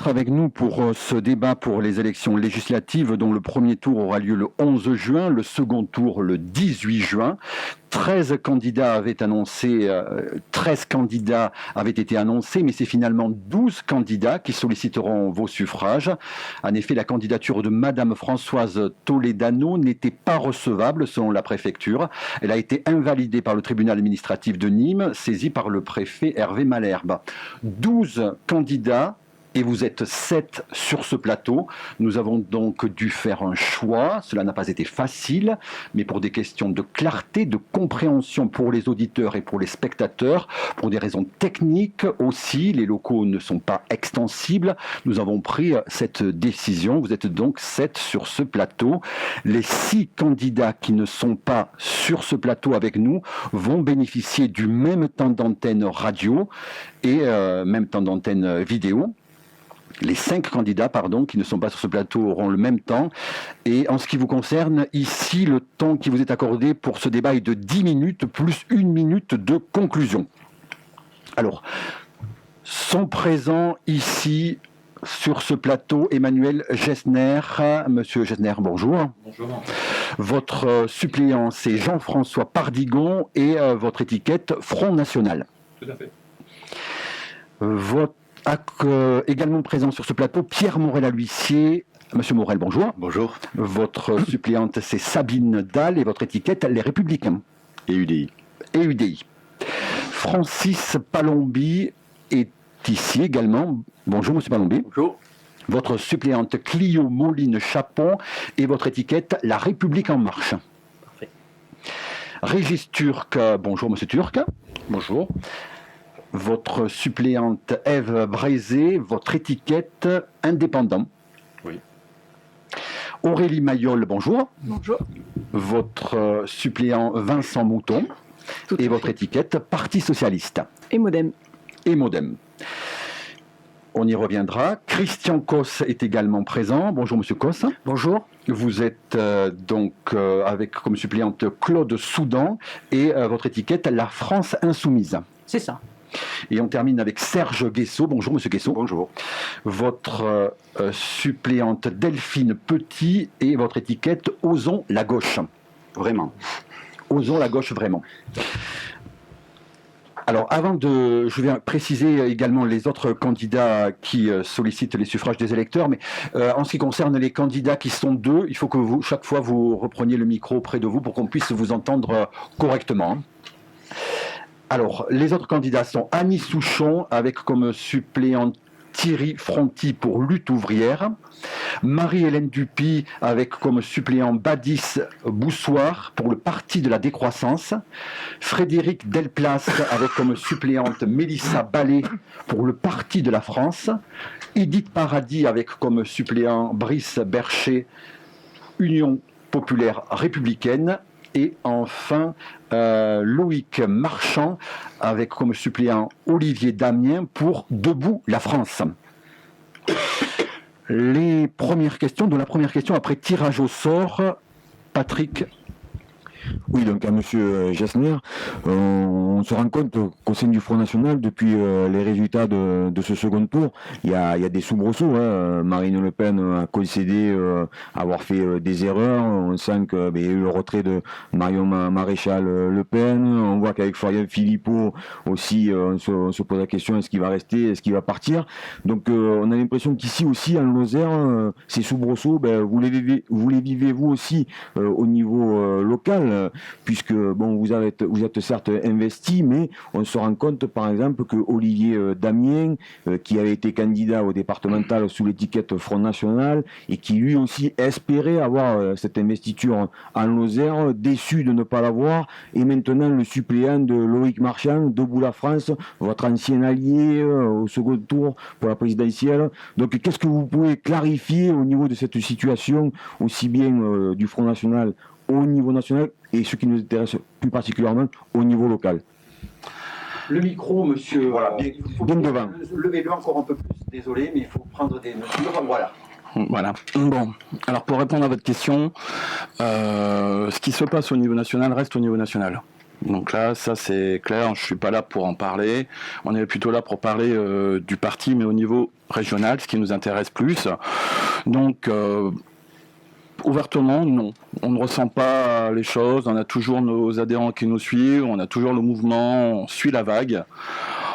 avec nous pour ce débat pour les élections législatives dont le premier tour aura lieu le 11 juin, le second tour le 18 juin. 13 candidats avaient été annoncés, mais c'est finalement 12 candidats qui solliciteront vos suffrages. En effet, la candidature de Madame Françoise Toledano n'était pas recevable selon la préfecture. Elle a été invalidée par le tribunal administratif de Nîmes, saisi par le préfet Hervé Malherbe. 12 candidats. Et vous êtes 7 sur ce plateau. Nous avons donc dû faire un choix. Cela n'a pas été facile, mais pour des questions de clarté, de compréhension pour les auditeurs et pour les spectateurs, pour des raisons techniques aussi, les locaux ne sont pas extensibles. Nous avons pris cette décision. Vous êtes donc 7 sur ce plateau. Les 6 candidats qui ne sont pas sur ce plateau avec nous vont bénéficier du même temps d'antenne radio et même temps d'antenne vidéo. Les 5 candidats, qui ne sont pas sur ce plateau auront le même temps. Et en ce qui vous concerne, ici, le temps qui vous est accordé pour ce débat est de 10 minutes plus 1 minute de conclusion. Alors, sont présents ici, sur ce plateau, Emmanuel Gessner. Monsieur Gessner, bonjour. Bonjour. Votre suppléant, c'est Jean-François Pardigon et votre étiquette Front National. Tout à fait. Également présent sur ce plateau, Pierre Morel-à-l'Huissier. Monsieur Morel, bonjour. Bonjour. Votre suppléante, c'est Sabine Dalle et votre étiquette, Les Républicains. Et UDI. Et UDI. Francis Palombi est ici également. Bonjour, monsieur Palombi. Bonjour. Votre suppléante, Clio Moline-Chapon et votre étiquette, La République en marche. Parfait. Régis Turc, bonjour, monsieur Turc. Bonjour. Votre suppléante Ève Brézé, votre étiquette indépendant. Oui. Aurélie Mayol, bonjour. Bonjour. Votre suppléant Vincent Mouton. Et votre étiquette Parti Socialiste. Et Modem. Et Modem. On y reviendra. Christian Cos est également présent. Bonjour monsieur Cos. Bonjour. Vous êtes avec comme suppléante Claude Soudan et votre étiquette La France Insoumise. C'est ça. Et on termine avec Serge Guessot. Bonjour monsieur Guessot. Bonjour. Votre suppléante Delphine Petit et votre étiquette Osons la gauche. Vraiment. Osons la gauche, vraiment. Alors, je vais préciser également les autres candidats qui sollicitent les suffrages des électeurs, mais en ce qui concerne les candidats qui sont 2, il faut que chaque fois vous repreniez le micro près de vous pour qu'on puisse vous entendre correctement. Alors, les autres candidats sont Annie Souchon, avec comme suppléant Thierry Fronty pour Lutte ouvrière, Marie-Hélène Dupy avec comme suppléant Badis Boussoir pour le Parti de la décroissance, Frédéric Delplace avec comme suppléante Mélissa Ballet pour le Parti de la France, Edith Paradis avec comme suppléant Brice Bercher, Union populaire républicaine, et enfin Loïc Marchand avec comme suppléant Olivier Damien pour Debout la France. Les premières questions, dont la première question après tirage au sort, Patrick. Oui, donc à M. Gessner, on se rend compte qu'au sein du Front National, depuis les résultats de ce second tour, il y a des soubresauts. Marine Le Pen a concédé avoir fait des erreurs. On sent qu'il y a eu le retrait de Marion Maréchal Le Pen. On voit qu'avec Florian Philippot aussi, on se pose la question, est-ce qu'il va rester, est-ce qu'il va partir? Donc on a l'impression qu'ici aussi, en Lozère, ces soubresauts, vous les vivez vous aussi au niveau local, puisque bon, vous êtes certes investi, mais on se rend compte par exemple que Olivier Damien, qui avait été candidat au départemental sous l'étiquette Front National et qui lui aussi espérait avoir cette investiture en Lozère, déçu de ne pas l'avoir, et maintenant le suppléant de Loïc Marchand, Debout la France, votre ancien allié au second tour pour la présidentielle. Donc qu'est-ce que vous pouvez clarifier au niveau de cette situation, aussi bien du Front National au niveau national et ce qui nous intéresse plus particulièrement au niveau local? Le micro, monsieur. Voilà, bien devant. Levez-le encore un peu plus, désolé, mais il faut prendre des mesures. Voilà. Voilà. Bon, alors pour répondre à votre question, ce qui se passe au niveau national reste au niveau national. Donc là, ça c'est clair, je ne suis pas là pour en parler. On est plutôt là pour parler du parti, mais au niveau régional, ce qui nous intéresse plus. Donc, ouvertement, non. On ne ressent pas les choses, on a toujours nos adhérents qui nous suivent, on a toujours le mouvement, on suit la vague.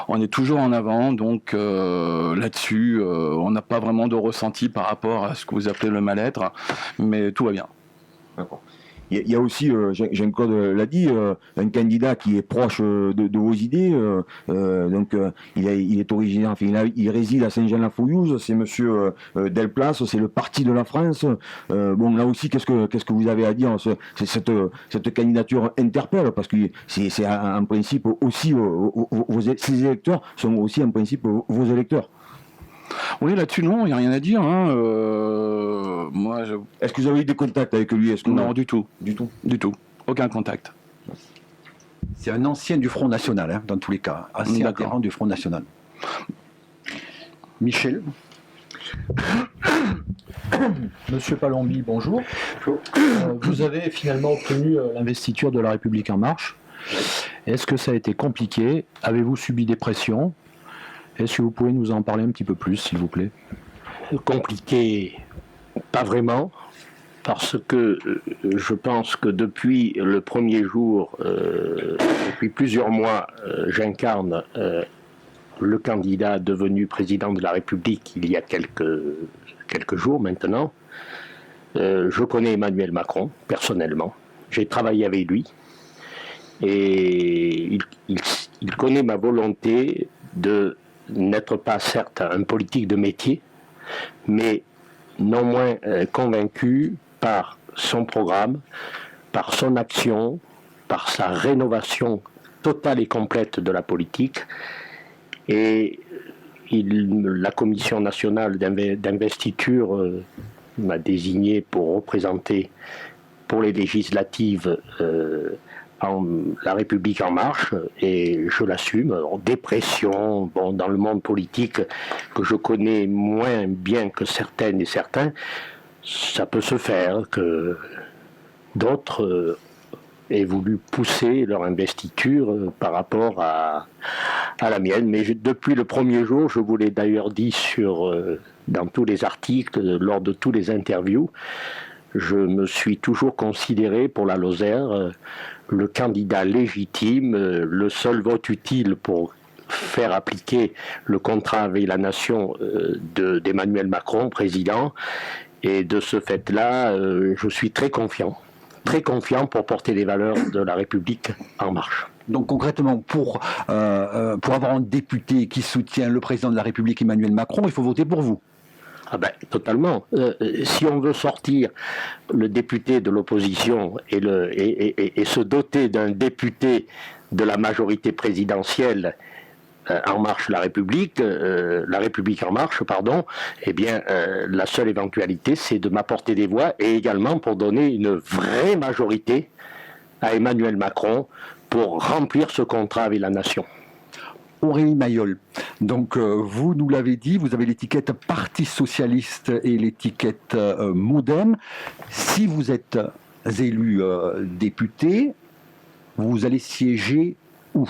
On est toujours en avant, donc là-dessus, on n'a pas vraiment de ressenti par rapport à ce que vous appelez le mal-être, mais tout va bien. D'accord. Il y a aussi, Jean-Claude l'a dit, un candidat qui est proche de vos idées. Donc, il est originaire, enfin, il réside à Saint-Jean-la-Fouillouse. C'est Monsieur Delplace, c'est le Parti de la France. Bon, là aussi, qu'est-ce que vous avez à dire? Cette candidature interpelle parce que c'est en principe aussi ces électeurs sont aussi en principe vos électeurs. Oui, là-dessus, non, il n'y a rien à dire. Hein. Est-ce que vous avez eu des contacts avec lui? Non, du tout. Du tout. Du tout. Aucun contact. C'est un ancien du Front National, hein, dans tous les cas. Ancien adhérent du Front National. Michel. Monsieur Palombi, bonjour. Vous avez finalement obtenu l'investiture de La République En Marche. Est-ce que ça a été compliqué? Avez-vous subi des pressions? Est-ce que vous pouvez nous en parler un petit peu plus, s'il vous plaît? Compliqué, pas vraiment, parce que je pense que depuis le premier jour, depuis plusieurs mois, j'incarne le candidat devenu président de la République il y a quelques jours maintenant. Je connais Emmanuel Macron, personnellement. J'ai travaillé avec lui. Et il connaît ma volonté de n'être pas certes un politique de métier, mais non moins convaincu par son programme, par son action, par sa rénovation totale et complète de la politique. Et la Commission nationale d'investiture m'a désigné pour représenter pour les législatives La République En Marche, et je l'assume. Alors, des pressions, dans le monde politique que je connais moins bien que certaines et certains, ça peut se faire que d'autres aient voulu pousser leur investiture par rapport à la mienne. Mais depuis le premier jour, je vous l'ai d'ailleurs dit dans tous les articles, lors de tous les interviews, je me suis toujours considéré pour la Lozère le candidat légitime, le seul vote utile pour faire appliquer le contrat avec la nation d'Emmanuel Macron, président. Et de ce fait-là, je suis très confiant pour porter les valeurs de la République en marche. Donc concrètement, pour avoir un député qui soutient le président de la République Emmanuel Macron, il faut voter pour vous. Ah ben, totalement. Si on veut sortir le député de l'opposition et se doter d'un député de la majorité présidentielle En Marche la République En Marche, pardon, eh bien, la seule éventualité, c'est de m'apporter des voix et également pour donner une vraie majorité à Emmanuel Macron pour remplir ce contrat avec la nation. Aurélie Mayol, donc vous nous l'avez dit, vous avez l'étiquette Parti Socialiste et l'étiquette Modem. Si vous êtes élu député, vous allez siéger où ?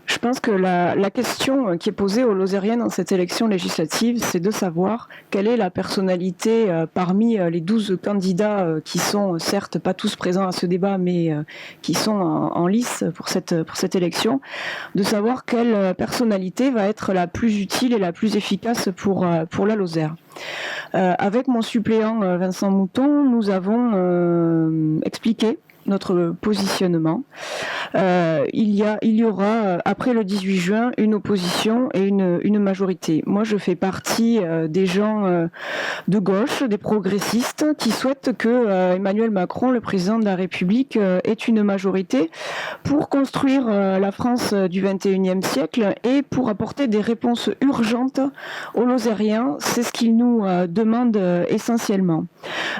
Je pense que la question qui est posée aux Lozériens dans cette élection législative, c'est de savoir quelle est la personnalité parmi les 12 candidats qui sont certes pas tous présents à ce débat, mais qui sont en lice pour cette élection, de savoir quelle personnalité va être la plus utile et la plus efficace pour la Lozère. Avec mon suppléant Vincent Mouton, nous avons expliqué notre positionnement. Il y aura, après le 18 juin, une opposition et une majorité. Moi, je fais partie des gens de gauche, des progressistes, qui souhaitent que Emmanuel Macron, le président de la République, ait une majorité pour construire la France du XXIe siècle et pour apporter des réponses urgentes aux Lozériens. C'est ce qu'ils nous demandent essentiellement.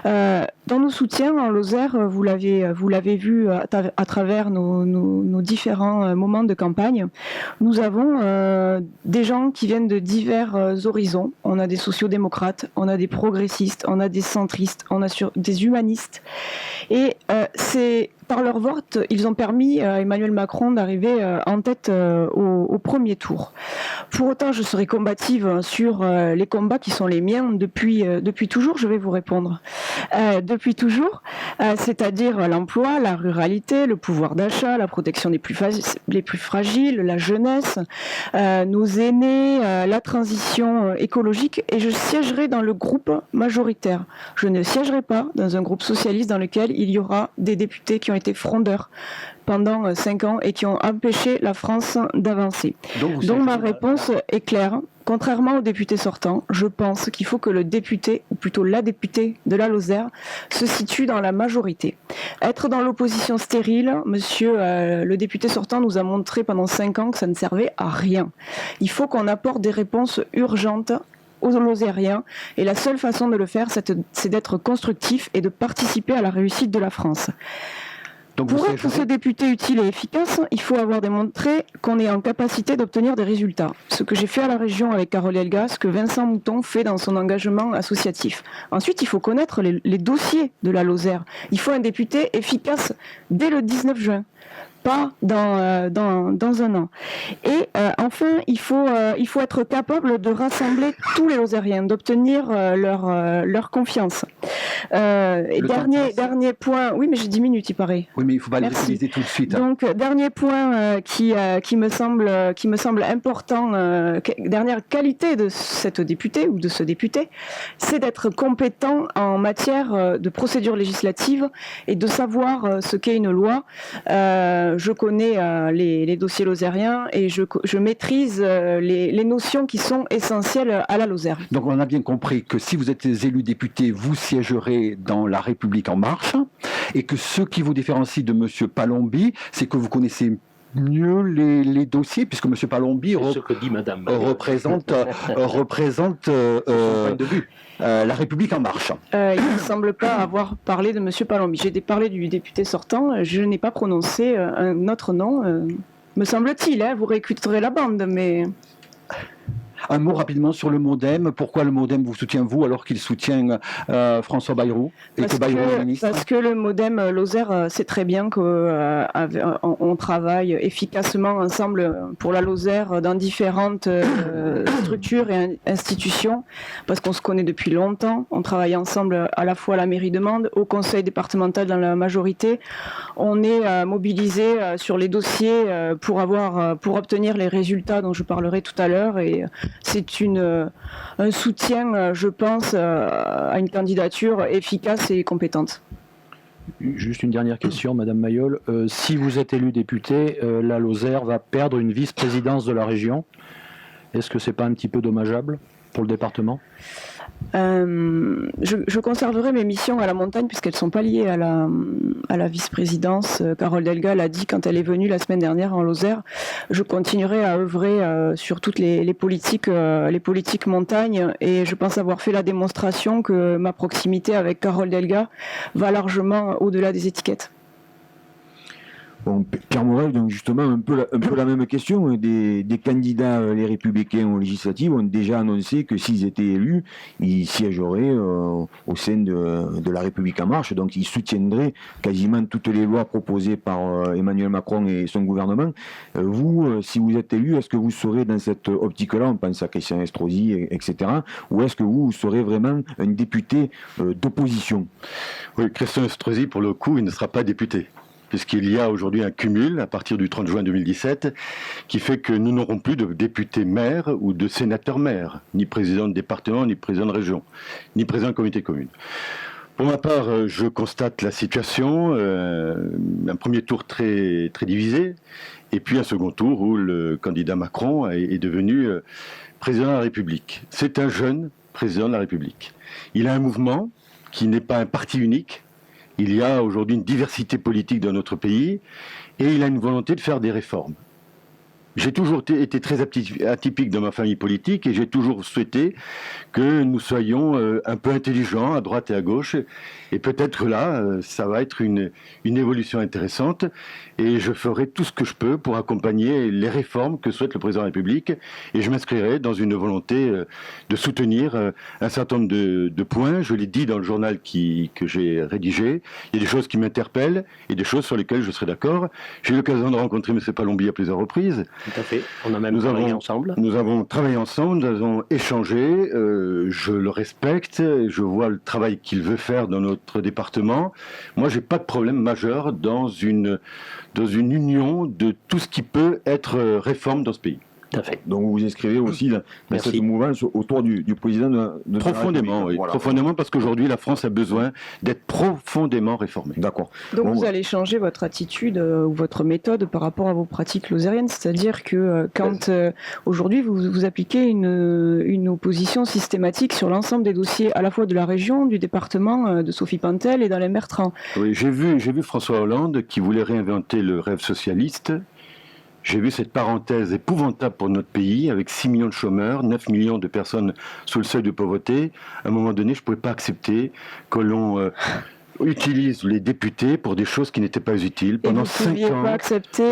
Dans nos soutiens en Lozère, vous l'avez vu à travers nos différents moments de campagne, nous avons des gens qui viennent de divers horizons. On a des sociodémocrates, on a des progressistes, on a des centristes, on a des humanistes. Et c'est par leur vote, ils ont permis à Emmanuel Macron d'arriver en tête au premier tour. Pour autant, je serai combative sur les combats qui sont les miens depuis toujours, je vais vous répondre. Depuis toujours, c'est-à-dire l'emploi, la ruralité, le pouvoir d'achat, la protection des plus fragiles, la jeunesse, nos aînés, la transition écologique, et je siégerai dans le groupe majoritaire. Je ne siégerai pas dans un groupe socialiste dans lequel il y aura des députés qui ont été frondeurs pendant 5 ans et qui ont empêché la France d'avancer. Donc ma réponse est claire. Contrairement aux députés sortants, je pense qu'il faut que le député, ou plutôt la députée de la Lozère, se situe dans la majorité. Être dans l'opposition stérile, monsieur le député sortant nous a montré pendant 5 ans que ça ne servait à rien. Il faut qu'on apporte des réponses urgentes aux Lozériens, et la seule façon de le faire, c'est d'être constructif et de participer à la réussite de la France. Pour être ce député utile et efficace, il faut avoir démontré qu'on est en capacité d'obtenir des résultats. Ce que j'ai fait à la région avec Carole Delga, ce que Vincent Mouton fait dans son engagement associatif. Ensuite, il faut connaître les dossiers de la Lozère. Il faut un député efficace dès le 19 juin. Pas dans un an. Et enfin, il faut être capable de rassembler tous les Lozériens, d'obtenir leur confiance. Et dernier point, oui, mais j'ai 10 minutes, il paraît. Oui, mais il ne faut pas les utiliser tout de suite. Donc, dernier point qui me semble important, dernière qualité de cette députée ou de ce député, c'est d'être compétent en matière de procédure législative et de savoir ce qu'est une loi. Je connais les dossiers lozériens et je maîtrise les notions qui sont essentielles à la Lozère. Donc on a bien compris que si vous êtes élu député, vous siégerez dans La République En Marche, et que ce qui vous différencie de M. Palombi, c'est que vous connaissez mieux les dossiers, puisque M. Palombi ce que dit Madame représente La République En Marche. Il ne semble pas avoir parlé de M. Palombi. J'ai parlé du député sortant, je n'ai pas prononcé un autre nom, me semble-t-il, vous réécouterez la bande, mais... Un mot rapidement sur le MoDem. Pourquoi le MoDem vous soutient, vous, alors qu'il soutient François Bayrou et que Bayrou est ministre? Parce que le MoDem Lozère sait très bien qu'on travaille efficacement ensemble pour la Lozère dans différentes structures et institutions, parce qu'on se connaît depuis longtemps. On travaille ensemble à la fois à la mairie de Mende, au conseil départemental dans la majorité. On est mobilisé sur les dossiers pour obtenir les résultats dont je parlerai tout à l'heure, et c'est un soutien, je pense, à une candidature efficace et compétente. Juste une dernière question, Madame Mayol. Si vous êtes élu député, la Lozère va perdre une vice-présidence de la région. Est-ce que c'est pas un petit peu dommageable pour le département ? Je conserverai mes missions à la montagne puisqu'elles ne sont pas liées à la vice-présidence. Carole Delga l'a dit quand elle est venue la semaine dernière en Lozère. Je continuerai à œuvrer sur toutes les politiques montagne, et je pense avoir fait la démonstration que ma proximité avec Carole Delga va largement au-delà des étiquettes. Bon, Pierre Morel, donc justement, un peu la même question. Des candidats, les Républicains aux législatives, ont déjà annoncé que s'ils étaient élus, ils siégeraient au sein de La République En Marche. Donc ils soutiendraient quasiment toutes les lois proposées par Emmanuel Macron et son gouvernement. Vous, si vous êtes élu, est-ce que vous serez dans cette optique-là? On pense à Christian Estrosi, etc. Ou est-ce que vous serez vraiment un député d'opposition? Oui, Christian Estrosi, pour le coup, il ne sera pas député, puisqu'il y a aujourd'hui un cumul à partir du 30 juin 2017 qui fait que nous n'aurons plus de députés maires ou de sénateurs maires, ni président de département, ni président de région, ni président de communauté commune. Pour ma part, je constate la situation, un premier tour très, très divisé, et puis un second tour où le candidat Macron est devenu président de la République. C'est un jeune président de la République. Il a un mouvement qui n'est pas un parti unique. Il y a aujourd'hui une diversité politique dans notre pays et il a une volonté de faire des réformes. J'ai toujours été très atypique dans ma famille politique et j'ai toujours souhaité que nous soyons un peu intelligents à droite et à gauche. Et peut-être là, ça va être une évolution intéressante et je ferai tout ce que je peux pour accompagner les réformes que souhaite le président de la République et je m'inscrirai dans une volonté de soutenir un certain nombre de points. Je l'ai dit dans le journal que j'ai rédigé. Il y a des choses qui m'interpellent et des choses sur lesquelles je serai d'accord. J'ai eu l'occasion de rencontrer M. Palombi à plusieurs reprises. Tout à fait. On a même travaillé ensemble. Nous avons travaillé ensemble, nous avons échangé. Je le respecte. Je vois le travail qu'il veut faire dans notre département. Moi, j'ai pas de problème majeur dans une union de tout ce qui peut être réforme dans ce pays. Tout à fait. Donc vous vous inscrivez aussi dans cette mouvance autour du président de Profondément, oui. Voilà. Profondément, parce qu'aujourd'hui, la France a besoin d'être profondément réformée. D'accord. Donc vous allez changer votre attitude ou votre méthode par rapport à vos pratiques lozériennes, c'est-à-dire que quand aujourd'hui vous appliquez une opposition systématique sur l'ensemble des dossiers à la fois de la région, du département, de Sophie Pantel et dans les Bertrand. Oui, j'ai vu François Hollande qui voulait réinventer le rêve socialiste. J'ai vu cette parenthèse épouvantable pour notre pays, avec 6 millions de chômeurs, 9 millions de personnes sous le seuil de pauvreté. À un moment donné, je ne pouvais pas accepter que l'on utilise les députés pour des choses qui n'étaient pas utiles. Pendant 5 ans, vous ne pouviez pas accepter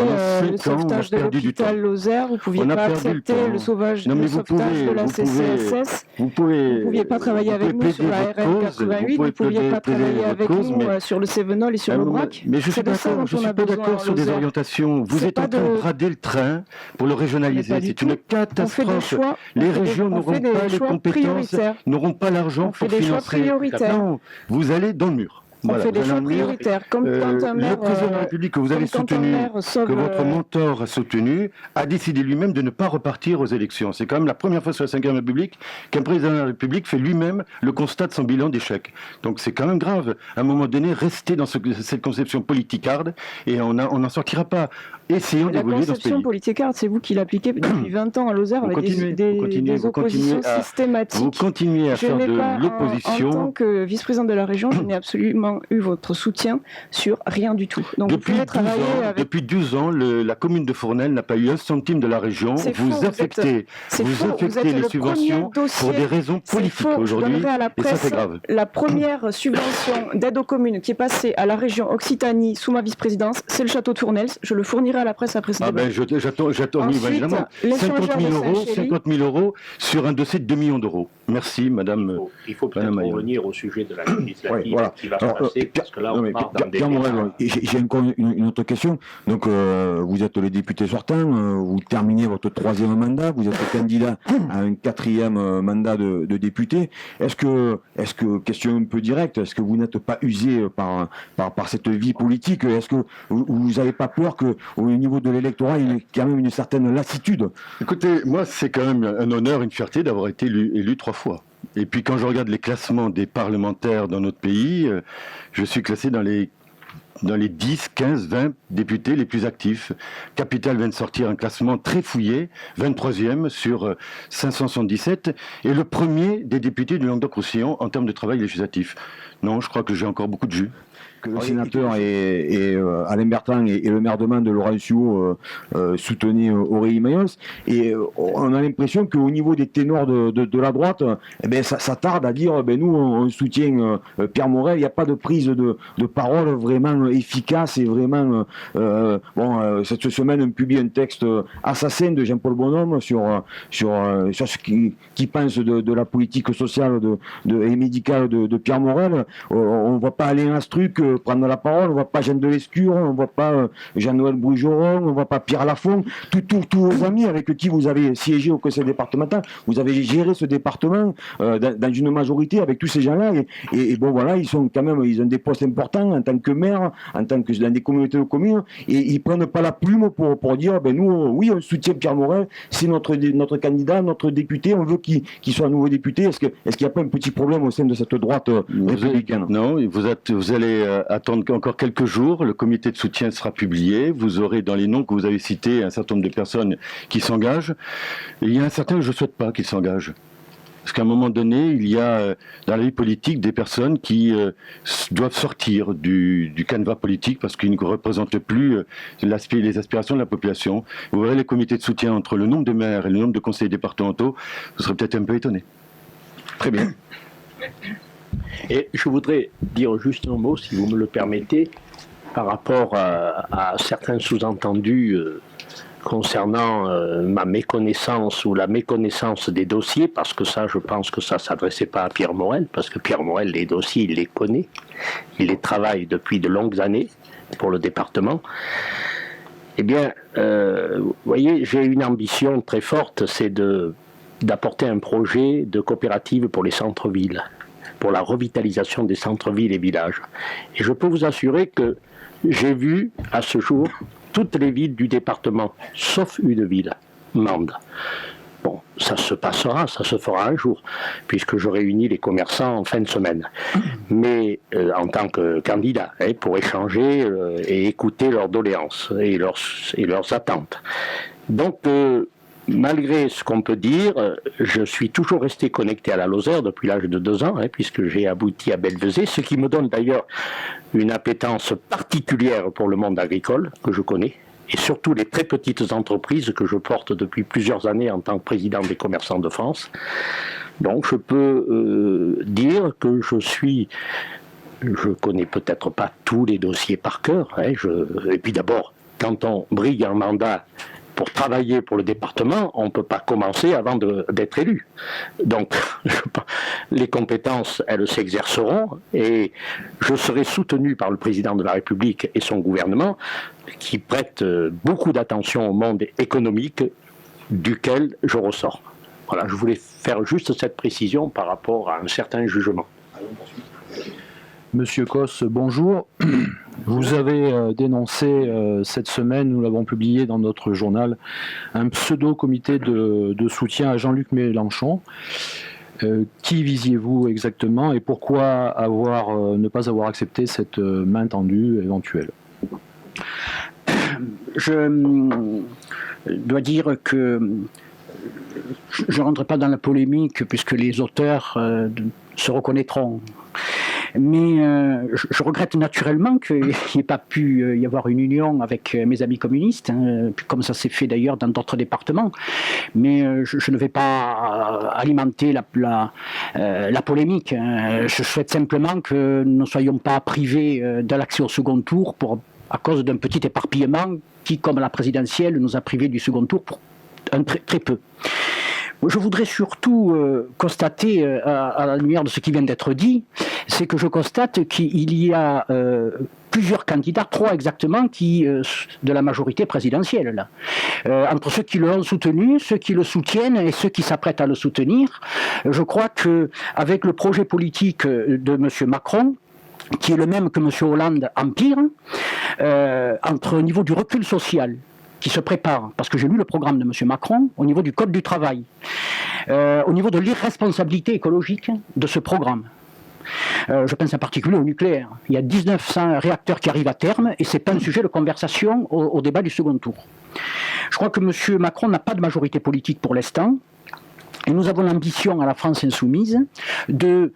le sauvetage de l'hôpital Lozère, vous ne pouviez pas accepter le sauvetage de la CCSS, vous ne pouviez pas travailler avec nous sur la RN 88, vous ne pouviez pas travailler avec nous sur le Cévenol et sur l'Aubrac. Mais je ne suis pas d'accord sur des orientations. Vous êtes en train de brader le train pour le régionaliser. C'est une catastrophe. Les régions n'auront pas les compétences, n'auront pas l'argent pour financer. Non, vous allez dans le mur. On fait des choix prioritaires. Comme quand un maire, le président de la République que vous avez soutenu, que votre mentor a soutenu, a décidé lui-même de ne pas repartir aux élections. C'est quand même la première fois sur la Ve République qu'un président de la République fait lui-même le constat de son bilan d'échec. Donc c'est quand même grave. À un moment donné, rester dans cette conception politicarde et on n'en sortira pas. Essayons d'évoluer dans ce pays. La conception politicarde, c'est vous qui l'appliquez depuis 20 ans à Lozère avec des oppositions systématiques. Vous continuez à faire de l'opposition. En tant que vice-président de la région, je n'ai absolument eu votre soutien sur rien du tout. Donc depuis 12 ans, la commune de Fournel n'a pas eu un centime de la région. Vous affectez les subventions pour des raisons politiques aujourd'hui. Et ça, c'est grave. La première subvention d'aide aux communes qui est passée à la région Occitanie sous ma vice-présidence, c'est le château de Fournel. Je le fournirai à la presse après ce débat. J'attends évidemment 50 000 euros sur un dossier de 2 millions d'euros. Merci, madame. Il faut peut-être revenir au sujet de la législative qui va passer, parce que là, on part dans des débats. J'ai encore une autre question. Donc, vous êtes le député sortant, vous terminez votre 3e mandat, vous êtes candidat à un 4e mandat de député. Est-ce que, question un peu directe, est-ce que vous n'êtes pas usé par cette vie politique? Est-ce que vous n'avez pas peur qu'au niveau de l'électorat, il y ait quand même une certaine lassitude? Écoutez, moi, c'est quand même un honneur, une fierté d'avoir été élu 3 fois. Et puis quand je regarde les classements des parlementaires dans notre pays, je suis classé dans les 10, 15, 20 députés les plus actifs. Capital vient de sortir un classement très fouillé, 23e sur 577, et le premier des députés du Languedoc-Roussillon en termes de travail législatif. Non, je crois que j'ai encore beaucoup de jus. Que le sénateur et Alain Bertrand et le maire de Mende, Laurent Suot, soutenaient Aurélie Mayos. Et on a l'impression qu'au niveau des ténors de la droite, ça tarde à dire nous, on soutient Pierre Morel. Il n'y a pas de prise de parole vraiment efficace et vraiment... cette semaine, on publie un texte assassin de Jean-Paul Bonhomme sur ce qu'il pense de la politique sociale et médicale de Pierre Morel. On ne voit pas Alain Astruc prendre la parole, on ne voit pas Jeanne de Lescure, on ne voit pas Jean-Noël Bougeron, on ne voit pas Pierre Lafont, tous vos amis avec qui vous avez siégé au conseil départemental, vous avez géré ce département dans une majorité avec tous ces gens-là, et bon voilà, ils ont des postes importants en tant que maire, en tant que dans des communautés de communes, et ils prennent pas la plume pour dire nous, oui, on soutient Pierre Morel, c'est notre candidat, notre député, on veut qu'il soit un nouveau député. Est-ce qu'il n'y a pas un petit problème au sein de cette droite républicaine? Non, vous allez attendre encore quelques jours, le comité de soutien sera publié, vous aurez dans les noms que vous avez cités un certain nombre de personnes qui s'engagent. Il y a un certain que je ne souhaite pas qu'ils s'engagent. Parce qu'à un moment donné, il y a dans la vie politique des personnes qui doivent sortir du canevas politique parce qu'ils ne représentent plus les aspirations de la population. Vous verrez les comités de soutien entre le nombre de maires et le nombre de conseillers départementaux, vous serez peut-être un peu étonné. Très bien. Et je voudrais dire juste un mot, si vous me le permettez, par rapport à certains sous-entendus concernant ma méconnaissance ou la méconnaissance des dossiers, parce que ça, je pense que ça ne s'adressait pas à Pierre Morel, parce que Pierre Morel, les dossiers, il les connaît, il les travaille depuis de longues années pour le département. Eh bien, vous voyez, j'ai une ambition très forte, c'est d'apporter un projet de coopérative pour les centres-villes, pour la revitalisation des centres-villes et villages. Et je peux vous assurer que j'ai vu à ce jour toutes les villes du département, sauf une ville, Mende. Bon, ça se passera, ça se fera un jour, puisque je réunis les commerçants en fin de semaine. Mais en tant que candidat, pour échanger et écouter leurs doléances et leurs attentes. Donc, malgré ce qu'on peut dire, je suis toujours resté connecté à la Lozère depuis l'âge de 2 ans, puisque j'ai abouti à Belvezé, ce qui me donne d'ailleurs une appétence particulière pour le monde agricole, que je connais, et surtout les très petites entreprises que je porte depuis plusieurs années en tant que président des commerçants de France. Donc je peux dire que je connais peut-être pas tous les dossiers par cœur, et puis d'abord, quand on brigue un mandat pour travailler pour le département, on ne peut pas commencer avant d'être élu. Donc, les compétences, elles s'exerceront et je serai soutenu par le président de la République et son gouvernement qui prêtent beaucoup d'attention au monde économique duquel je ressors. Voilà, je voulais faire juste cette précision par rapport à un certain jugement. Monsieur Cos, bonjour. Vous avez dénoncé cette semaine, nous l'avons publié dans notre journal, un pseudo-comité de soutien à Jean-Luc Mélenchon. Qui visiez-vous exactement et pourquoi ne pas avoir accepté cette main tendue éventuelle? Je dois dire que je ne rentre pas dans la polémique puisque les auteurs se reconnaîtront. Mais je regrette naturellement qu'il n'y ait pas pu y avoir une union avec mes amis communistes, comme ça s'est fait d'ailleurs dans d'autres départements. Mais je ne vais pas alimenter la polémique. Je souhaite simplement que nous ne soyons pas privés de l'accès au second tour à cause d'un petit éparpillement qui, comme la présidentielle, nous a privés du second tour pour très peu. Je voudrais surtout constater, à la lumière de ce qui vient d'être dit, c'est que je constate qu'il y a plusieurs candidats, 3 exactement, de la majorité présidentielle, là. Entre ceux qui l'ont soutenu, ceux qui le soutiennent et ceux qui s'apprêtent à le soutenir. Je crois qu'avec le projet politique de M. Macron, qui est le même que M. Hollande en pire, au niveau du recul social, qui se prépare, parce que j'ai lu le programme de M. Macron, au niveau du Code du travail, au niveau de l'irresponsabilité écologique de ce programme. Je pense en particulier au nucléaire. Il y a 1900 réacteurs qui arrivent à terme et ce n'est pas un sujet de conversation au débat du second tour. Je crois que M. Macron n'a pas de majorité politique pour l'instant et nous avons l'ambition à la France insoumise de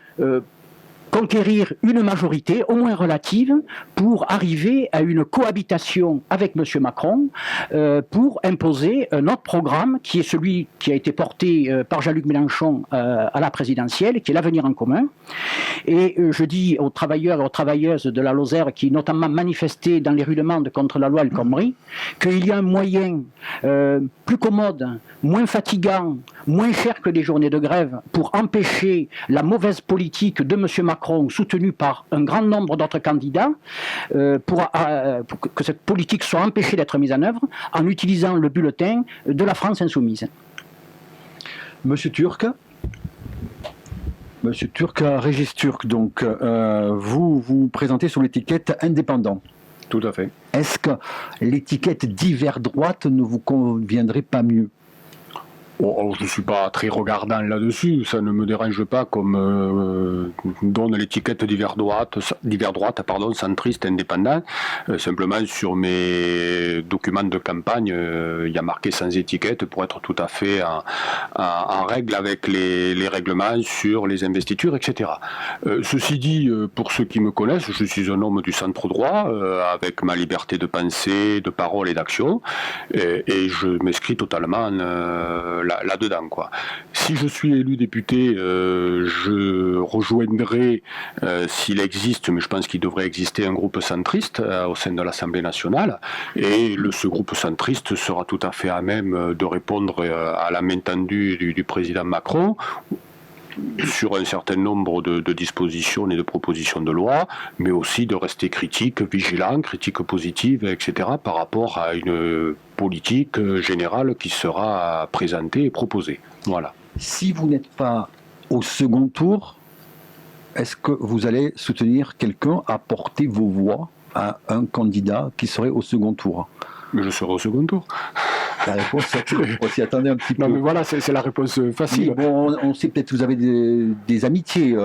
conquérir une majorité, au moins relative, pour arriver à une cohabitation avec M. Macron, pour imposer un autre programme qui est celui qui a été porté par Jean-Luc Mélenchon à la présidentielle, qui est l'avenir en commun. Et je dis aux travailleurs et aux travailleuses de la Lozère qui notamment manifestaient dans les rues de Mende contre la loi El Khomri, qu'il y a un moyen plus commode, moins fatigant, moins cher que des journées de grève pour empêcher la mauvaise politique de M. Macron soutenu par un grand nombre d'autres candidats pour que cette politique soit empêchée d'être mise en œuvre en utilisant le bulletin de la France insoumise. Monsieur Turc, Régis Turc, donc vous vous présentez sur l'étiquette indépendant. Tout à fait. Est-ce que l'étiquette divers droite ne vous conviendrait pas mieux? Bon, je ne suis pas très regardant là-dessus, ça ne me dérange pas comme donne l'étiquette d'hiver droite, centriste, indépendant. Simplement sur mes documents de campagne, il y a marqué sans étiquette pour être tout à fait en règle avec les règlements sur les investitures, etc. Ceci dit, pour ceux qui me connaissent, je suis un homme du centre droit, avec ma liberté de pensée, de parole et d'action, et je m'inscris totalement là-dedans, quoi. Si je suis élu député, je rejoindrai, s'il existe, mais je pense qu'il devrait exister, un groupe centriste au sein de l'Assemblée nationale, et ce groupe centriste sera tout à fait à même de répondre à la main tendue du président Macron sur un certain nombre de dispositions et de propositions de loi, mais aussi de rester critique, vigilant, critique positive, etc., par rapport à une politique générale qui sera présentée et proposée. Voilà. Si vous n'êtes pas au second tour, est-ce que vous allez soutenir quelqu'un, apporter vos voix à un candidat qui serait au second tour? Mais je serai au second tour. La réponse, on s'y attendait un petit peu. Non, mais voilà, c'est la réponse facile. Mais bon, on sait peut-être que vous avez des amitiés